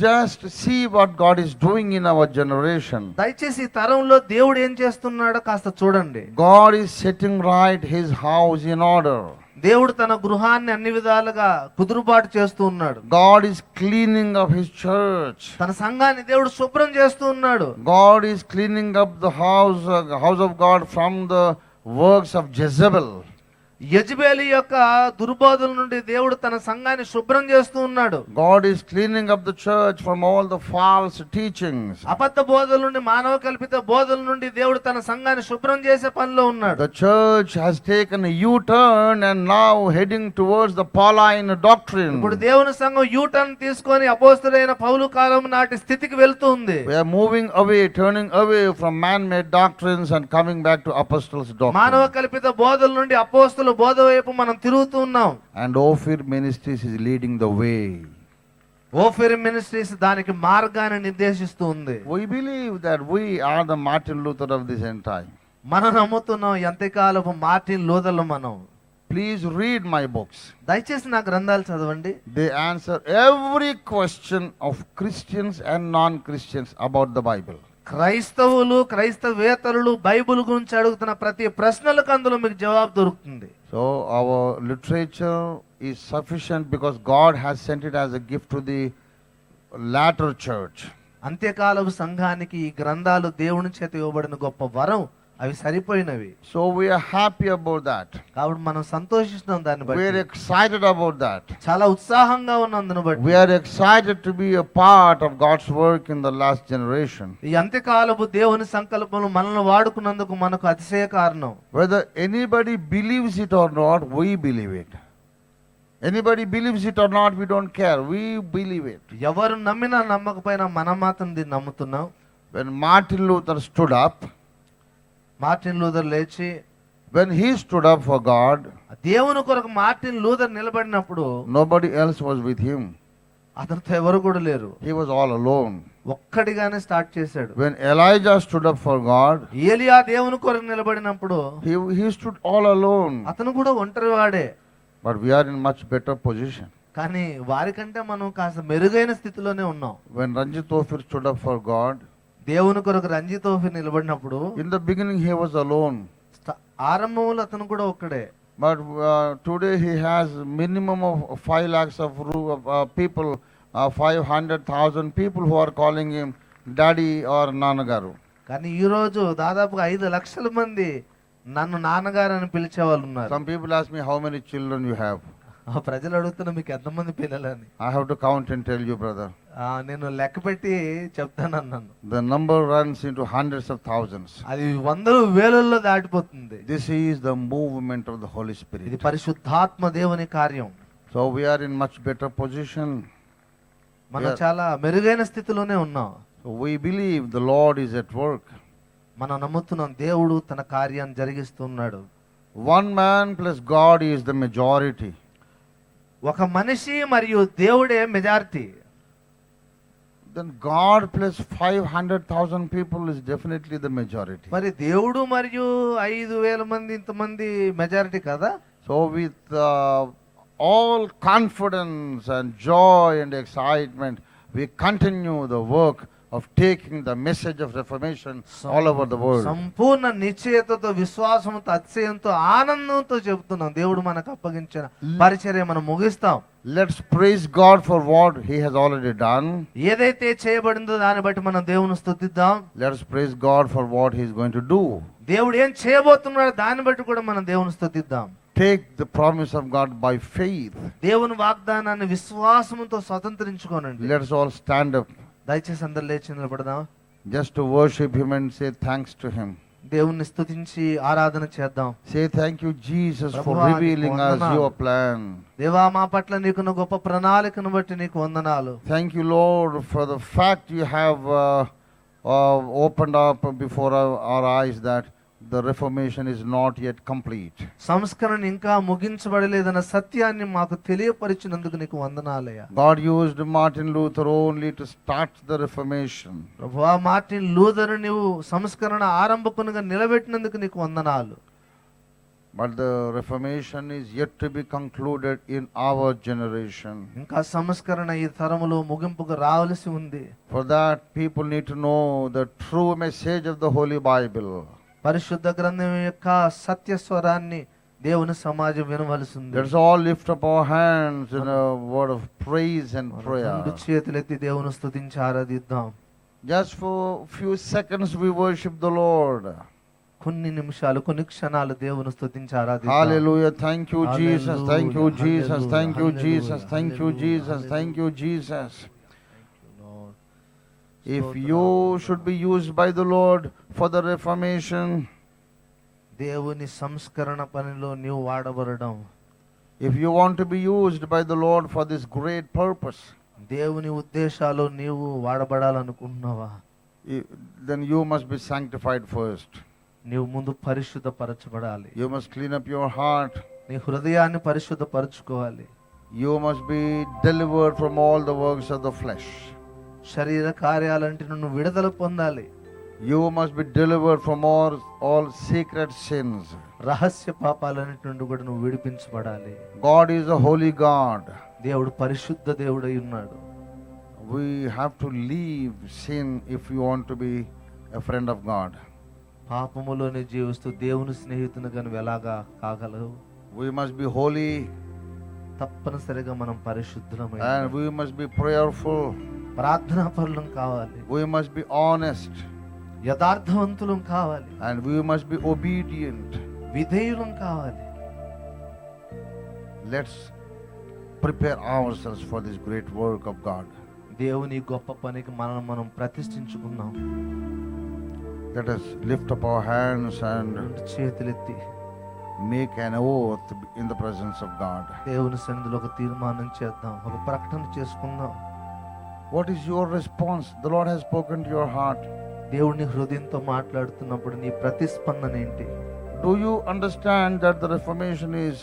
A: just see what God is doing in our generation.
B: దయచేసి ఈ తరంలో దేవుడు ఏం చేస్తున్నాడో కాస్త చూడండి.
A: God is setting right his house in order.
B: దేవుడు తన గృహాన్ని అన్ని విధాలుగా కుదురుబాటు చేస్తూ ఉన్నాడు.
A: God is cleaning up his church.
B: తన సంఘాన్ని దేవుడు శుభ్రం చేస్తూ ఉన్నాడు.
A: God is cleaning up the house of God from the works of Jezebel.
B: యెజబెలు యొక్క దుర్బోధల నుండి దేవుడు తన సంఘాన్ని శుభ్రం చేస్తూ ఉన్నాడు.
A: God is cleaning up the church from all the false teachings.
B: అబద్ధ బోధల నుండి, మానవ కల్పిత బోధల నుండి దేవుడు తన సంఘాన్ని శుభ్రం చేసే పనిలో ఉన్నాడు.
A: The church has taken a U-turn and now heading towards the Pauline doctrine.
B: ఇప్పుడు దేవుని సంఘం యూటర్న్ తీసుకొని అపోస్తలుడైన పౌలు కాలం నాటి స్థితికి వెళ్తూ ఉంది.
A: We are moving away, turning away from man-made doctrines and coming back to apostles'
B: మానవ
A: doctrine.
B: కల్పిత బోధల నుండి అపోస్తలు బోధ వైపు మనం తిరుగుతూ ఉన్నాం.
A: And Ophir Ministries is leading the way.
B: Ophir ministries దానికి మార్గాన్ని నిర్దేశిస్తూ ఉంది.
A: We believe that we are the Martin Luther of this end time.
B: మనం నమ్ముతున్నాం ఎంతకాలపు మార్టిన్ లూథర్లు మనం.
A: Please read my books.
B: దయచేసి నా గ్రంథాలు చదవండి.
A: They answer every question of Christians and non-Christians about the Bible.
B: క్రైస్తవులు క్రైస్తవేతరులు బైబిల్ గురించి అడుగుతున్న ప్రతి ప్రశ్నలకు అందులో మీకు జవాబు దొరుకుతుంది.
A: So our literature is sufficient because God has sent it as a gift to the latter church.
B: అంత్యకాలపు సంఘానికి ఈ గ్రంథాలు దేవుని చేత ఇవ్వబడిన గొప్ప వరం. అవి సరిపోయినవి.
A: So we are happy about that.
B: కాబట్టి మనం సంతోషిస్తున్నాం దాన్ని
A: We are
B: బట్టి.
A: excited about that.
B: చాలా ఉత్సాహంగా ఉన్నందును బట్టి.
A: We are excited to be a part of God's work in the last generation.
B: ఈ అంత్యకాలపు దేవుని సంకల్పములు మనల్ని వాడుకున్నందుకు మనకు అతిశయ కారణం.
A: Whether anybody believes it or not, we believe it. Anybody believes it or not, we don't care. We believe it.
B: ఎవరు నమ్మినా నమ్మకపోయినా మనం మాత్రం దీన్ని నమ్ముతున్నాం.
A: When Martin Luther stood up,
B: Martin Luther లేచి,
A: when he stood up for God,
B: దేవుని కొరకు మార్టిన్ లూథర్ నిలబడినప్పుడు
A: nobody else was with him.
B: అతనితో ఎవరు కూడా లేరు.
A: He was all alone.
B: ఒక్కడిగానే స్టార్ట్ చేశాడు.
A: When Elijah stood up for God,
B: ఏలియా దేవుని కొరకు నిలబడినప్పుడు
A: he stood all alone.
B: అతను కూడా ఒంటరి వాడే.
A: But we are in much better position.
B: కానీ వారికంటే మనం కాస్త మెరుగైన స్థితిలోనే ఉన్నాం.
A: When Ranjit Ophir stood up for God,
B: దేవుని కొరకు రంజిత్ ఓఫిర్ నిలబడినప్పుడు
A: in the beginning he was alone.
B: ఆరంభంలో అతను కూడా ఒక్కడే.
A: But today he has minimum of 5 lakhs of people, 500,000 people who are calling him Daddy or Nanagaru.
B: కానీ ఈ రోజు దాదాపుగా 5 లక్షల మంది నన్ను నాన్నగారు అని పిలిచే వాళ్ళు ఉన్నారు.
A: Some people ask me how many children you have.
B: ప్రజలు అడుగుతున్నా మీకు ఎంతమంది పిల్లలని.
A: I have to count and tell you, brother.
B: నేను లెక్క పెట్టి చెప్తానన్నాను.
A: The number runs into hundreds of thousands.
B: అది వందలు వేలల్లో దాటిపోతుంది.
A: This is the movement of the Holy
B: ఇది
A: Spirit.
B: పరిశుద్ధాత్మ దేవుని కార్యం.
A: So we are in much better position.
B: మనం చాలా మెరుగైన స్థితిలోనే ఉన్నాం.
A: So we believe the Lord is at work.
B: మనం నమ్ముతున్నాం దేవుడు తన కార్యాన్ని జరిగిస్తున్నాడు.
A: One man plus God is the majority.
B: ఒక మనిషి మరియు దేవుడే majority.
A: then God plus 500,000 people is definitely the majority.
B: మరి దేవుడు మరియు 5,000 మంది ఇంతమంది మెజారిటీ కదా.
A: So with all confidence and joy and excitement, we continue the work of taking the message of Reformation all over the world.
B: సంపూర్ణ నిశ్చయతతో, విశ్వాసంతో, అతిశయంతో, ఆనందంతో చెబుతున్నాం. దేవుడు మనకు అప్పగించిన పరిచర్య మనం ముగిస్తాం.
A: Let's praise God for what He has already done.
B: ఏదైతే చేయబడిందో దాన్ని బట్టి మనం దేవుని స్తుతిద్దాం.
A: Let's praise God for what He is going to do.
B: దేవుడు ఏం చేయబోతున్నాడో దాన్ని బట్టి కూడా మనం దేవుని స్తుతిద్దాం.
A: Take the promise of God by faith.
B: దేవుని వాగ్దానాన్ని విశ్వాసంతో స్వతంత్రించుకోనండి.
A: Let's all stand up
B: దయచేసి అందరు లేచి నిలబడదాం.
A: just to worship Him and say thanks to Him.
B: దేవుణ్ణి స్తుతించి ఆరాధన చేద్దాం.
A: Say thank you, Jesus, for
B: ప్రభువా,
A: revealing
B: నీకు
A: us
B: వందనాలు.
A: your plan.
B: దేవా, మా పట్ల నీకున్న గొప్ప ప్రణాళికను బట్టి నీకు వందనాలు.
A: Thank you, Lord, for the fact you have opened up before our eyes that the Reformation is not yet complete.
B: సంస్కరణ ఇంకా ముగించబడలేదన్న సత్యాన్ని మాకు తెలియపరిచినందుకు నీకు వందనాలయ్యా.
A: God used Martin Luther only to start the Reformation.
B: ప్రభువా, మార్టిన్ లూథర్ నీవు సంస్కరణ ఆరంభకునిగా నిలబెట్టినందుకు నీకు వందనాలు.
A: But the Reformation is yet to be concluded in our generation.
B: ఇంకా సంస్కరణ ఈ తరములో ముగింపుకు రావలసి ఉంది.
A: For that, people need to know the true message of the Holy Bible.
B: పరిశుద్ధ గ్రంథం యొక్క సత్య స్వరాన్ని దేవుని సమాజం వినవలసి ఉంది.
A: Let's all lift up our hands in a word of praise and prayer.
B: రెండు చేతులెత్తి దేవుని స్తుతించి ఆరాధిద్దాం.
A: Just for few seconds we worship the Lord.
B: కొన్ని నిమిషాలు, కొన్ని క్షణాలు దేవుని స్తుతించి ఆరాధిద్దాం.
A: Hallelujah. Thank you, Jesus. Thank you,
B: Hallelujah.
A: Jesus. Thank you,
B: Hallelujah.
A: Jesus. Thank you,
B: Hallelujah.
A: Jesus. Thank you, Jesus.
B: Lord.
A: If you should be used by the Lord for the Reformation,
B: దేవుని సంస్కరణ పనిలో నీవు వాడబడడం,
A: if you want to be used by the Lord for this great purpose,
B: దేవుని ఉద్దేశాలు నీవు వాడబడాలనుకుంటున్నావా,
A: then you must be sanctified first.
B: నీవు ముందు పరిశుద్ధపరచబడాలి.
A: You must clean up your heart.
B: నీ హృదయాన్ని పరిశుద్ధపరచుకోవాలి.
A: You must be delivered from all the works of the flesh.
B: శరీర కార్యాలంటి నువ్వు విడుదల పొందాలి.
A: You must be delivered from all secret sins.
B: రహస్య పాపాలన్నిటి నుండి కూడా నువ్వు విడిపించబడాలి.
A: God is a holy God.
B: దేవుడు పరిశుద్ధ దేవుడై ఉన్నాడు.
A: We have to leave sin if you want to be a friend of God.
B: పాపములోనే జీవిస్తూ దేవుని స్నేహితునిగా నువ్వు ఎలాగా కాగలవు?
A: We must be holy
B: తప్పనిసరిగా మనం పరిశుద్ధులమై
A: and we must be prayerful.
B: ప్రార్థనా పరులం కావాలి.
A: We must be honest
B: యథార్థవంతులం కావాలి.
A: and we must be obedient.
B: విధేయులం కావాలి.
A: Let's prepare ourselves for this great work of God.
B: దేవుని గొప్ప పనికి మనం ప్రతిష్ఠించుకున్నాం.
A: Let us lift up our hands and
B: రెండు చేతులెత్తి
A: make an oath in the presence of God.
B: దేవుని సన్నిధిలో ఒక తీర్మానం చేద్దాం, ఒక ప్రకటన చేసుకుందాం.
A: What is your response? The Lord has spoken to your heart.
B: దేవుని హృదయంతో మాట్లాడుతున్నప్పుడు నీ ప్రతిస్పందన ఏంటి?
A: Do you understand that the Reformation is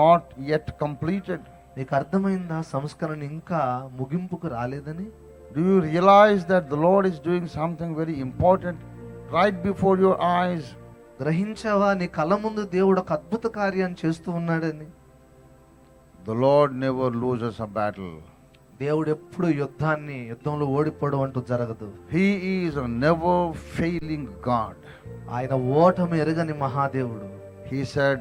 A: not yet completed?
B: నీకు అర్థమైందా సంస్కరణ ఇంకా ముగింపుకు రాలేదని?
A: Do you realize that the Lord is doing something very important right before your eyes?
B: గ్రహించావా నీ కళ్ళ ముందు దేవుడు ఒక అద్భుత కార్యాన్ని చేస్తూ ఉన్నాడని?
A: The Lord never loses a battle.
B: దేవుడు ఎప్పుడు యుద్ధంలో ఓడిపోవడం అంటూ జరగదు.
A: He is a never failing God.
B: ఆయన ఓటమి ఎరగని మహాదేవుడు.
A: He said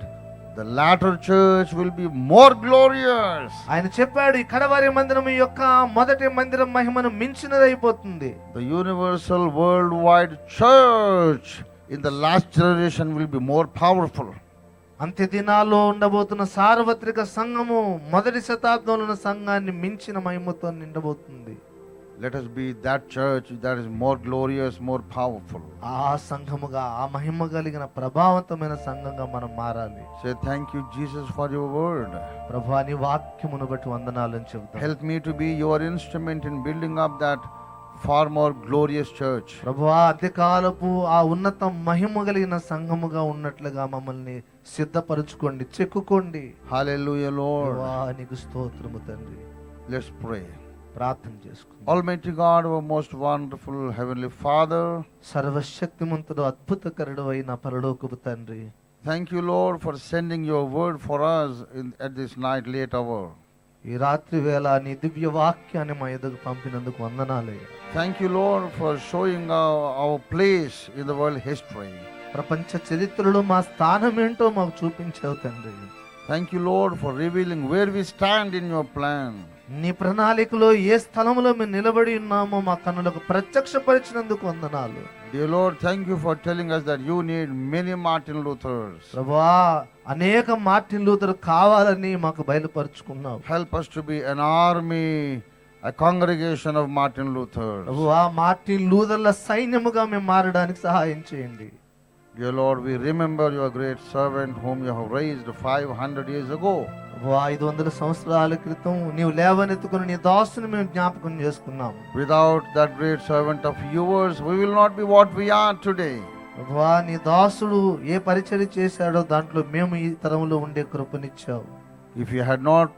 A: the latter church will be more glorious.
B: ఆయన చెప్పాడు, ఈ కడవరి మందిరం యొక్క మొదటి మందిరం మహిమను మించినదైపోతుంది.
A: The universal worldwide church in the last generation will be more powerful.
B: అంత్య దినాల్లో ఉండబోతున్న సార్వత్రిక సంఘము మొదటి శతాబ్దంలో ఉన్న సంఘాన్ని మించిన మహిమతో నిండబోతుంది.
A: Let us be that church that is more glorious, more powerful.
B: ఆ సంఘముగా, ఆ మహిమ కలిగిన ప్రభావవంతమైన సంఘంగా మనం మారాలి.
A: Say thank you, Jesus, for your word.
B: ప్రభువా, నీ వాక్యమును బట్టి వందనాలని చెబుతాను.
A: Help me to be your instrument in building up that far more glorious church.
B: ప్రభువా అంత్యకాలపు ఆ ఉన్నత మహిమ కలిగిన సంఘముగా ఉన్నట్లుగా మమ్మల్ని సిద్ధపరచుకోండి, చెక్కుకోండి.
A: Hallelujah, Lord.
B: ప్రభువా నీకు స్తోత్రము తండ్రి.
A: Let's pray.
B: ప్రార్థన చేసుకుందాం.
A: Almighty God, our most wonderful Heavenly Father,
B: సర్వశక్తిమంతుడు అద్భుతకరుడు అయిన పరలోకపు తండ్రి,
A: thank you, Lord, for sending your word for us at this night late hour.
B: ఈ రాత్రి వేళ నీ దివ్య వాక్యాన్ని మా ఎదుగు పంపినందుకు వందనాలయ్యా.
A: Thank you, Lord, for showing our place in the world history.
B: ప్రపంచ చరిత్రలో మా స్థానం ఏంటో మాకు చూపించావు తండ్రి.
A: Thank you, Lord, for revealing where we stand in your plan.
B: నీ ప్రణాళికలో ఏ స్థలంలో మేము నిలబడి ఉన్నామో మా కన్నులకు ప్రత్యక్షపరిచినందుకు వందనాలు.
A: Dear Lord, thank you for telling us that you need many Martin Luthers.
B: ప్రభువా అనేక మార్టిన్ లూథర్ కావాలని మాకు బయలుపరుచుకున్నావు.
A: Help us to be an army, a congregation of Martin Luthers.
B: ప్రభువా మార్టిన్ లూథర్ల సైన్యముగా మేము మారడానికి సహాయం చేయండి.
A: Dear Lord, we remember your great servant whom you have raised 500 years ago.
B: 500 సంవత్సరాల క్రితం నీవు లేవనెత్తుకుని నీ దాసుని మేము జ్ఞాపకం చేసుకున్నాం.
A: Without that great servant of yours, we will not be what we are today.
B: ప్రభువా నీ దాసుడు ఏ పరిచర్య చేశాడో దాంట్లో మేము ఈ తరంలో ఉండే కృపనిచ్చావు.
A: If you had not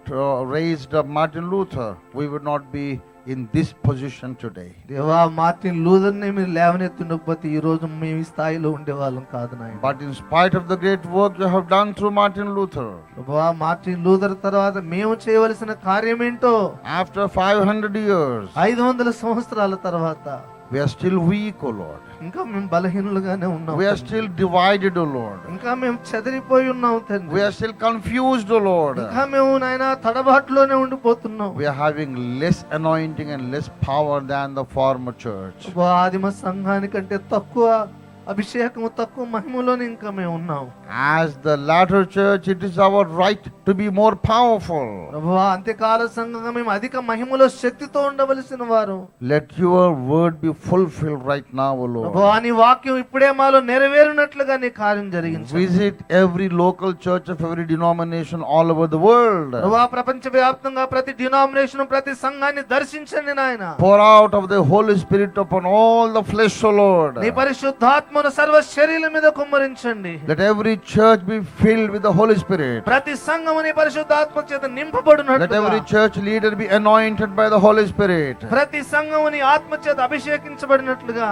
A: raised up Martin Luther, we would not be in this position today.
B: దేవా మార్టిన్ లూథర్ని మీరు లేవనెత్తునకపోతే ఈ రోజు మేము ఈ స్థాయిలో ఉండేవాళ్ళం కాదు నాయన.
A: But in spite of the great work you have done through Martin Luther,
B: ప్రభువా మార్టిన్ లూథర్ తర్వాత మేము చేయవలసిన కార్యం ఏంటో
A: after 500 years,
B: 500 సంవత్సరాల తర్వాత
A: we are still weak, O Lord.
B: ఇంకా మేము బలహీనులుగానే ఉన్నాం.
A: We are still divided, O Lord.
B: ఇంకా మేము చెదిరిపోయి ఉన్నాం తండ్రి.
A: We are still confused, O Lord.
B: ఇంకా మేము నాయన తడబాటులోనే ఉండిపోతున్నాం.
A: We are having less anointing and less power than the former church.
B: ఆదిమ సంఘానికంటే తక్కువ అభిషేకము, తక్కువ మహిమలోనే ఇంకా మేము ఉన్నాం.
A: As the latter church, it is our right to be more powerful.
B: ప్రభువా అంత్యకాల సంఘంగా మేము అధిక మహిమలో శక్తితో ఉండవలసిన వారు.
A: Let your word be fulfilled right now, O Lord.
B: ప్రభువా నీ వాక్యం ఇప్పుడే మాలో నెరవేరినట్లుగా నీ కార్యం జరిగించు.
A: Visit every local church of every denomination all over the world.
B: ప్రభువా ప్రపంచ వ్యాప్తంగా ప్రతి డినామినేషన్, ప్రతి సంఘాన్ని దర్శించండి నాయన.
A: Pour out of the Holy Spirit upon all the flesh, O Lord.
B: నీ పరిశుద్ధాత్మను సర్వ శరీరం మీద కుమ్మరించండి.
A: Let every church be filled with the Holy Spirit.
B: ప్రతి సంఘము నీ పరిశుద్ధాత్మ చేత నింపబడునట్లుగా.
A: Let every church leader be anointed by the Holy Spirit.
B: ప్రతి సంఘము నీ ఆత్మ చేత అభిషేకించబడినట్లుగా.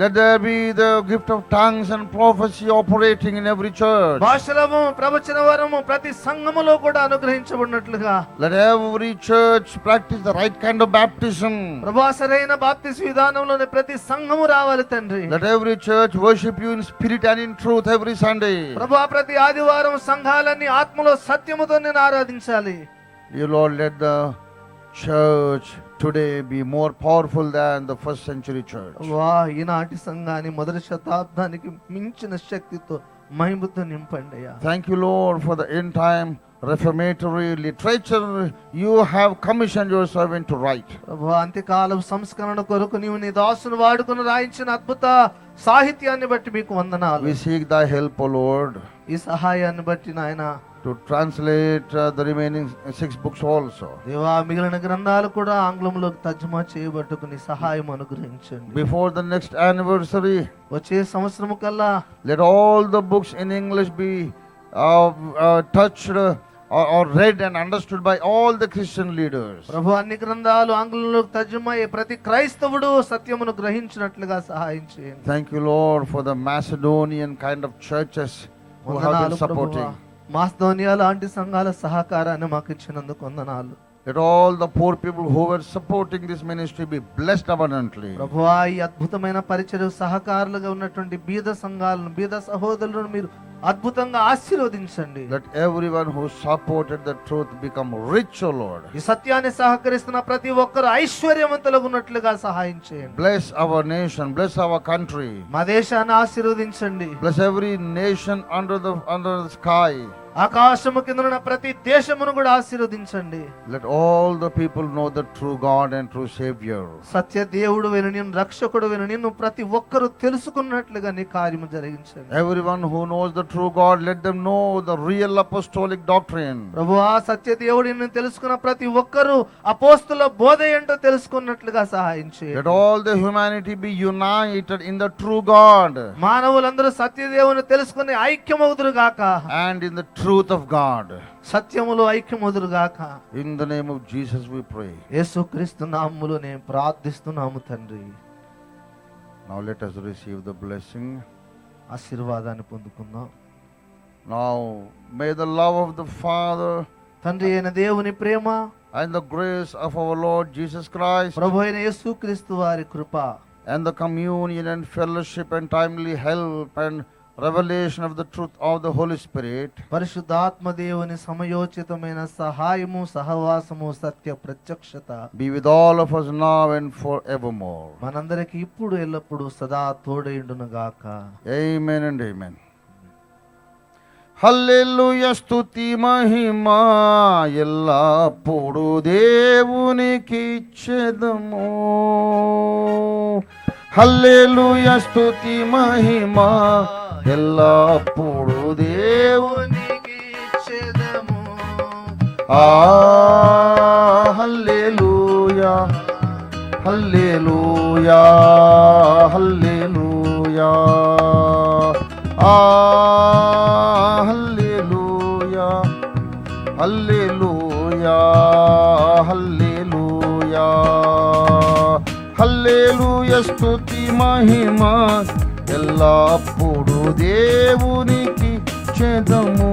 A: Let there be the gift of tongues and prophecy operating in every church.
B: భాషలము, ప్రవచన వరము ప్రతి సంఘములో కూడా అనుగ్రహించబడినట్లుగా.
A: Let every church practice the right kind of baptism.
B: ప్రభువా సరైన బాప్తిస్మ విధానంలోనే ప్రతి సంఘము రావాలి తండ్రి.
A: Let every church worship you in spirit and in truth every Sunday.
B: ప్రభువా ప్రతి ఆదివారం సంఘాలన్నీ ఆత్మలో సత్యముతో నిన్ను ఆరాధించాలి.
A: Dear Lord, let the church today be more powerful than the first century church.
B: ఈనాటి సంఘాన్ని మొదటి శతాబ్దానికి మించిన శక్తితో మహిమతో నింపండి అయ్యా.
A: Thank you, Lord, for the end time reformatory literature you have commissioned your servant to write.
B: ప్రభువా అంత్యకాలం సంస్కరణ కొరకు నీవు నీ దాసును వాడుకుని రాయించిన అద్భుత సాహిత్యాన్ని బట్టి మీకు వందనాలు.
A: We seek thy help, O Lord,
B: ఈ సహాయాన్ని బట్టి నాయన
A: to translate the remaining 6 books also.
B: దేవా మిగిలిన గ్రంథాలు కూడా ఆంగ్లంలోకి తర్జుమా చేయబట్టుకు నీ సహాయం అనుగ్రహించండి.
A: Before the next anniversary,
B: వచ్చే సంవత్సరము కల్లా
A: let all the books in English be touched or read and understood by all the Christian leaders.
B: ప్రభు అన్ని గ్రంథాలు ఆంగ్లంలోకి తర్జుమా అయ్యే ప్రతి క్రైస్తవుడు సత్యమును గ్రహించినట్లుగా సహాయం చేయండి.
A: Thank you, Lord, for the Macedonian kind of churches who have been supporting.
B: Macedonia లాంటి సంఘాల సహకారాన్ని మాకు ఇచ్చినందుకు వందనాలు.
A: Let all the poor people who were supporting this ministry be blessed abundantly.
B: ప్రభువా ఈ అద్భుతమైన పరిచర్య సహకారులుగా ఉన్నటువంటి బీద సంఘాలను, బీద సహోదరులను మీరు అద్భుతంగా ఆశీర్వదించండి.
A: Let everyone who supported the truth become rich, O Lord.
B: ఈ సత్యాన్ని సహకరిస్తున్న ప్రతి ఒక్కరు ఐశ్వర్యవంతులుగా ఉన్నట్లుగా సహాయం చేయండి.
A: Bless our nation, bless our country.
B: మా దేశాన్ని ఆశీర్వదించండి.
A: Bless every nation under the sky.
B: ఆకాశము కింద ఉన్న ప్రతి దేశమును కూడా ఆశీర్వదించండి.
A: Let all the people know the true God and true Savior.
B: సత్య దేవుడు వెను నిన్ను, రక్షకుడు వెను నిన్ను ప్రతి ఒక్కరూ తెలుసుకున్నట్లుగా నీ కార్యము జరిగించండి.
A: Everyone who knows the true God, let them know the real apostolic doctrine.
B: ప్రభువా, సత్య దేవుడు నిన్ను తెలుసుకున్న ప్రతి ఒక్కరూ అపోస్తుల బోధ ఏంటో తెలుసుకున్నట్లుగా సహాయం
A: Let
B: చేయండి.
A: all the humanity be united in the true God
B: మానవులందరూ సత్య దేవుని తెలుసుకుని ఐక్యమవుదురు గాక,
A: and in the truth of God.
B: సత్యములో ఐక్యమవుదురు గాక.
A: In the name of Jesus we pray.
B: యేసుక్రీస్తు నామములో నేను ప్రార్థిస్తున్నాము తండ్రి.
A: Now let us receive the blessing.
B: ఆశీర్వాదాన్ని పొందుకుందాం.
A: Now may the love of the Father
B: తండ్రి అయిన దేవుని ప్రేమ,
A: and the grace of our Lord Jesus Christ
B: ప్రభు అయిన యేసుక్రీస్తు వారి కృప,
A: and the communion and fellowship and timely help and revelation of the truth of the Holy Spirit
B: పరిశుద్ధాత్మ దేవుని సమయోచితమైన సహాయము, సహవాసము, సత్య ప్రత్యక్షత
A: be with all of us now and forevermore.
B: మనందరికి ఇప్పుడు ఎల్లప్పుడు సదా తోడైండును గాక.
A: Amen and amen. హల్లెలూయా, స్తుతి మహిమా ఎల్లప్పుడు దేవునికి ఇచ్చెదము. హల్లెలూయా, స్తుతి మహిమా ఎల్లప్పుడు దేవునికి
B: ఇచ్చెదము.
A: హల్లెలూయా, హల్లెలూయా, హల్లెలూయా, హల్లెలూయా, హల్లెలూయా, హల్లెలూయా, హల్లెలూయా, స్తుతి మహిమా ఎల్లప్పుడు దేవునికి చెదము.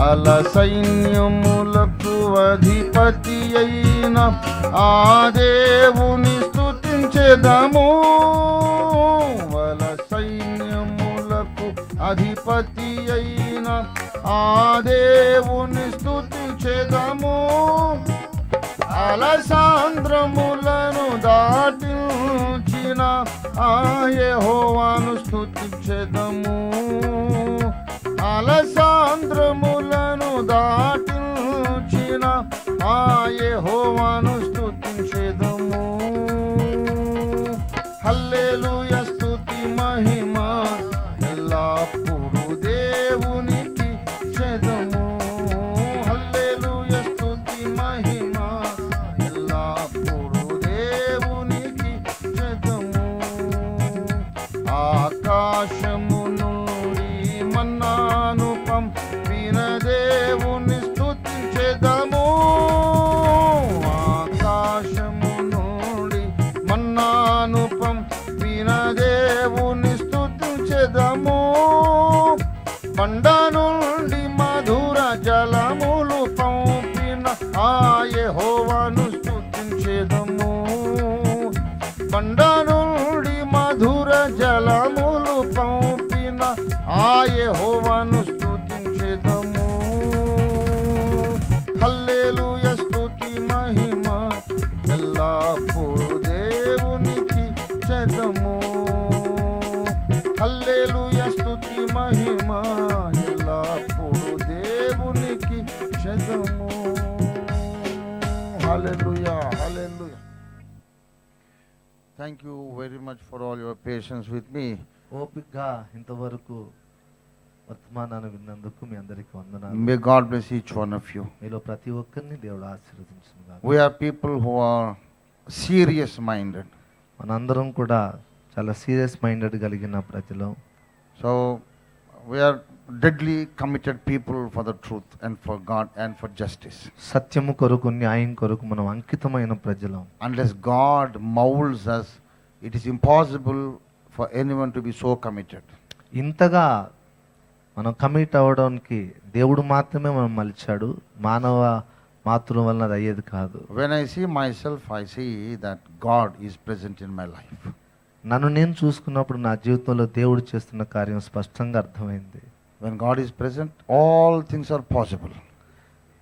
A: అల సైన్యములకు అధిపతి అయిన ఆ దేవుని స్తుతించెదము. అల సైన్యములకు అధిపతి అయిన ఆ దేవుని స్తుతించెదము. అలసాంద్రములను దాటించిన ఆ యెహోవాను స్తుతించెదము. అలసాంద్రములను దాటించిన ఆ యెహోవాను స్తుతించెదము. హల్లెలూయా, స్తుతి మహిమా ఎల్లప్పుడు దేవునికి చెదము. హల్లెలూయా, స్తుతి మహిమా ఎల్లప్పుడు దేవునికి చెదము. ఆకాశము నుండి మన్నాను పంపిన దేవుని స్తుతించెదము. ఆకాశము నుండి మన్నాను పంపిన దేవుని స్తుతించెదము. బండ నుండి మధుర జలములు పంపిన ఆ యెహోవాను స్తుతించెదము. బండ నుండి మధుర జలములు పంపిన ఆ యెహోవాను స్తుతించెదము. హల్లెలూయా, స్తుతి మహిమా ఎల్లప్పుడు దేవునికి చెదము. హల్లెలూయా, స్తుతి మహిమా ఎల్లప్పుడు దేవునికి చెదము. హల్లెలూయా, హల్లెలూయా. Thank you very much for all your patience with me.
B: ఓపికగా ఇంతవరకు వర్తమానాన్ని విన్నందుకు మీ అందరికి వందనాలు.
A: May God bless each one of you.
B: మీలో ప్రతి ఒక్కరిని దేవుడు ఆశీర్వదించును గాక.
A: We are people who are serious minded.
B: మనందరం కూడా చాలా సీరియస్ మైండెడ్ కలిగిన ప్రజలు.
A: So we are deadly committed people for the truth and for God and for justice.
B: సత్యము కొరకు, న్యాయం కొరకు మనం అంకితమైన ప్రజలం.
A: Unless God molds us, it is impossible for anyone to be so committed.
B: ఇంతగా మనం కమిట్ అవ్వడానికి దేవుడు మాత్రమే మనం మలిచాడు. మానవ మాతృ వలన అది అయ్యేది కాదు.
A: When I see myself, I see that God is present in my life.
B: నన్ను నేను చూసుకున్నప్పుడు నా జీవితంలో దేవుడు చేస్తున్న కార్యం స్పష్టంగా అర్థమైంది.
A: When God is present, all things are possible.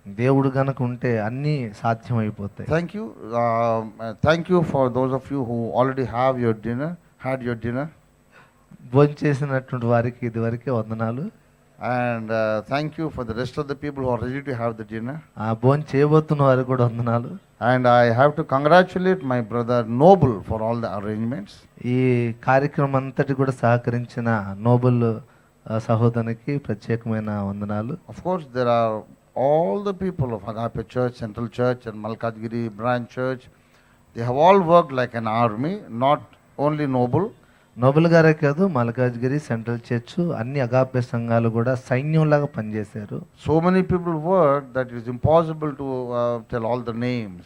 B: దేవుడు గనక ఉంటే అన్నీ సాధ్యమైపోతాయి.
A: Thank you for those of you who already had your dinner.
B: భోజనం చేసినటువంటి వారికి ఇది వరకే వందనాలు.
A: And thank you for the rest of the people who are ready to have the dinner.
B: ఆ భోజనం చేయబోతున్న వారికి కూడా వందనాలు.
A: And I have to congratulate my brother Noble for all the arrangements.
B: ఈ కార్యక్రమం అంతటి కూడా సహకరించిన నోబుల్ సహోదరునికి ప్రత్యేకమైన వందనాలు.
A: Of course, there are all the people of Agape Church, Central Church, and Malkatgiri Branch Church. They have all worked like an army, not only Noble.
B: Noble గారే కాదు, మల్కాజ్గిరి, సెంట్రల్ చర్చ్, అన్ని అగాపే సంఘాలు కూడా సైన్యంలాగా పనిచేశారు.
A: So many people work that it is impossible to tell all the names.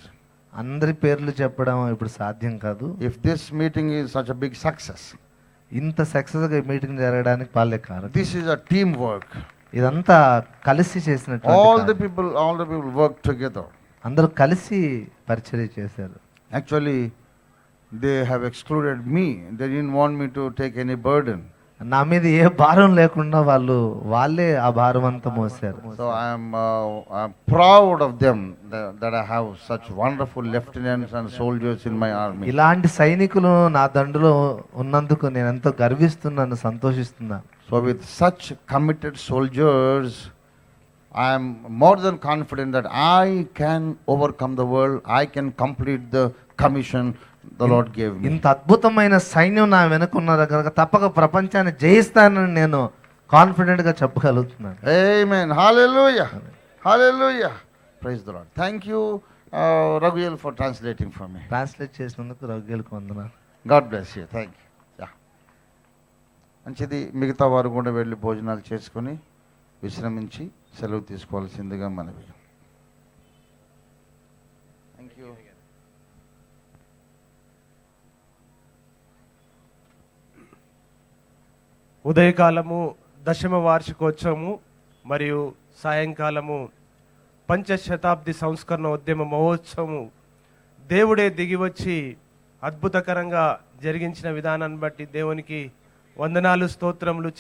B: అందరి పేర్లు చెప్పడం ఇప్పుడు సాధ్యం కాదు.
A: If this meeting is such a big success,
B: ఇంత సక్సెస్గా మీటింగ్ జరగడానికి వాళ్ళే కారణం.
A: this is a teamwork.
B: ఇదంతా కలిసి చేసినట్టు.
A: All the people work together.
B: అందరూ కలిసి పరిచర్య చేశారు.
A: Actually, they have excluded me. They didn't want me to take any burden.
B: నా మీద ఏ భారం లేకుండా వాళ్ళే ఆ భారం అంతా మోసారు.
A: So I'm proud of them that I have such wonderful lieutenants and soldiers in my army.
B: ఇలాంటి సైనికులు నా దండులో ఉన్నందుకు నేను ఎంతో గర్విస్తున్నాను, సంతోషిస్తున్నాను.
A: So with such committed soldiers, I am more than confident that I can overcome the world. I can complete the commission the Lord gave me.
B: ఇంత అద్భుతమైన సైన్యం నా వెనుకున్నారు కనుక తప్పక ప్రపంచాన్ని జయిస్తానని నేను కాన్ఫిడెంట్ గా చెప్పగలుగుతున్నాను.
A: Amen. Hallelujah. Hallelujah. Praise the Lord. Thank you, Raghuel, for translating for me.
B: Translate చేసినందుకు రఘులకు వందనాలు.
A: God bless you. Thank you. Yeah. మంచిది. మిగతా వారు కూడా వెళ్ళి భోజనాలు చేసుకొని విశ్రమించి సెలవు తీసుకోవాల్సిందిగా మనవి. Thank you.
C: ఉదయకాలము దశమ వార్షికోత్సవము మరియు సాయంకాలము పంచశతాబ్ది సంస్కరణ ఉద్యమ మహోత్సవము దేవుడే దిగివచ్చి అద్భుతకరంగా జరిగించిన విధానాన్ని బట్టి దేవునికి వందనాలు, స్తోత్రములు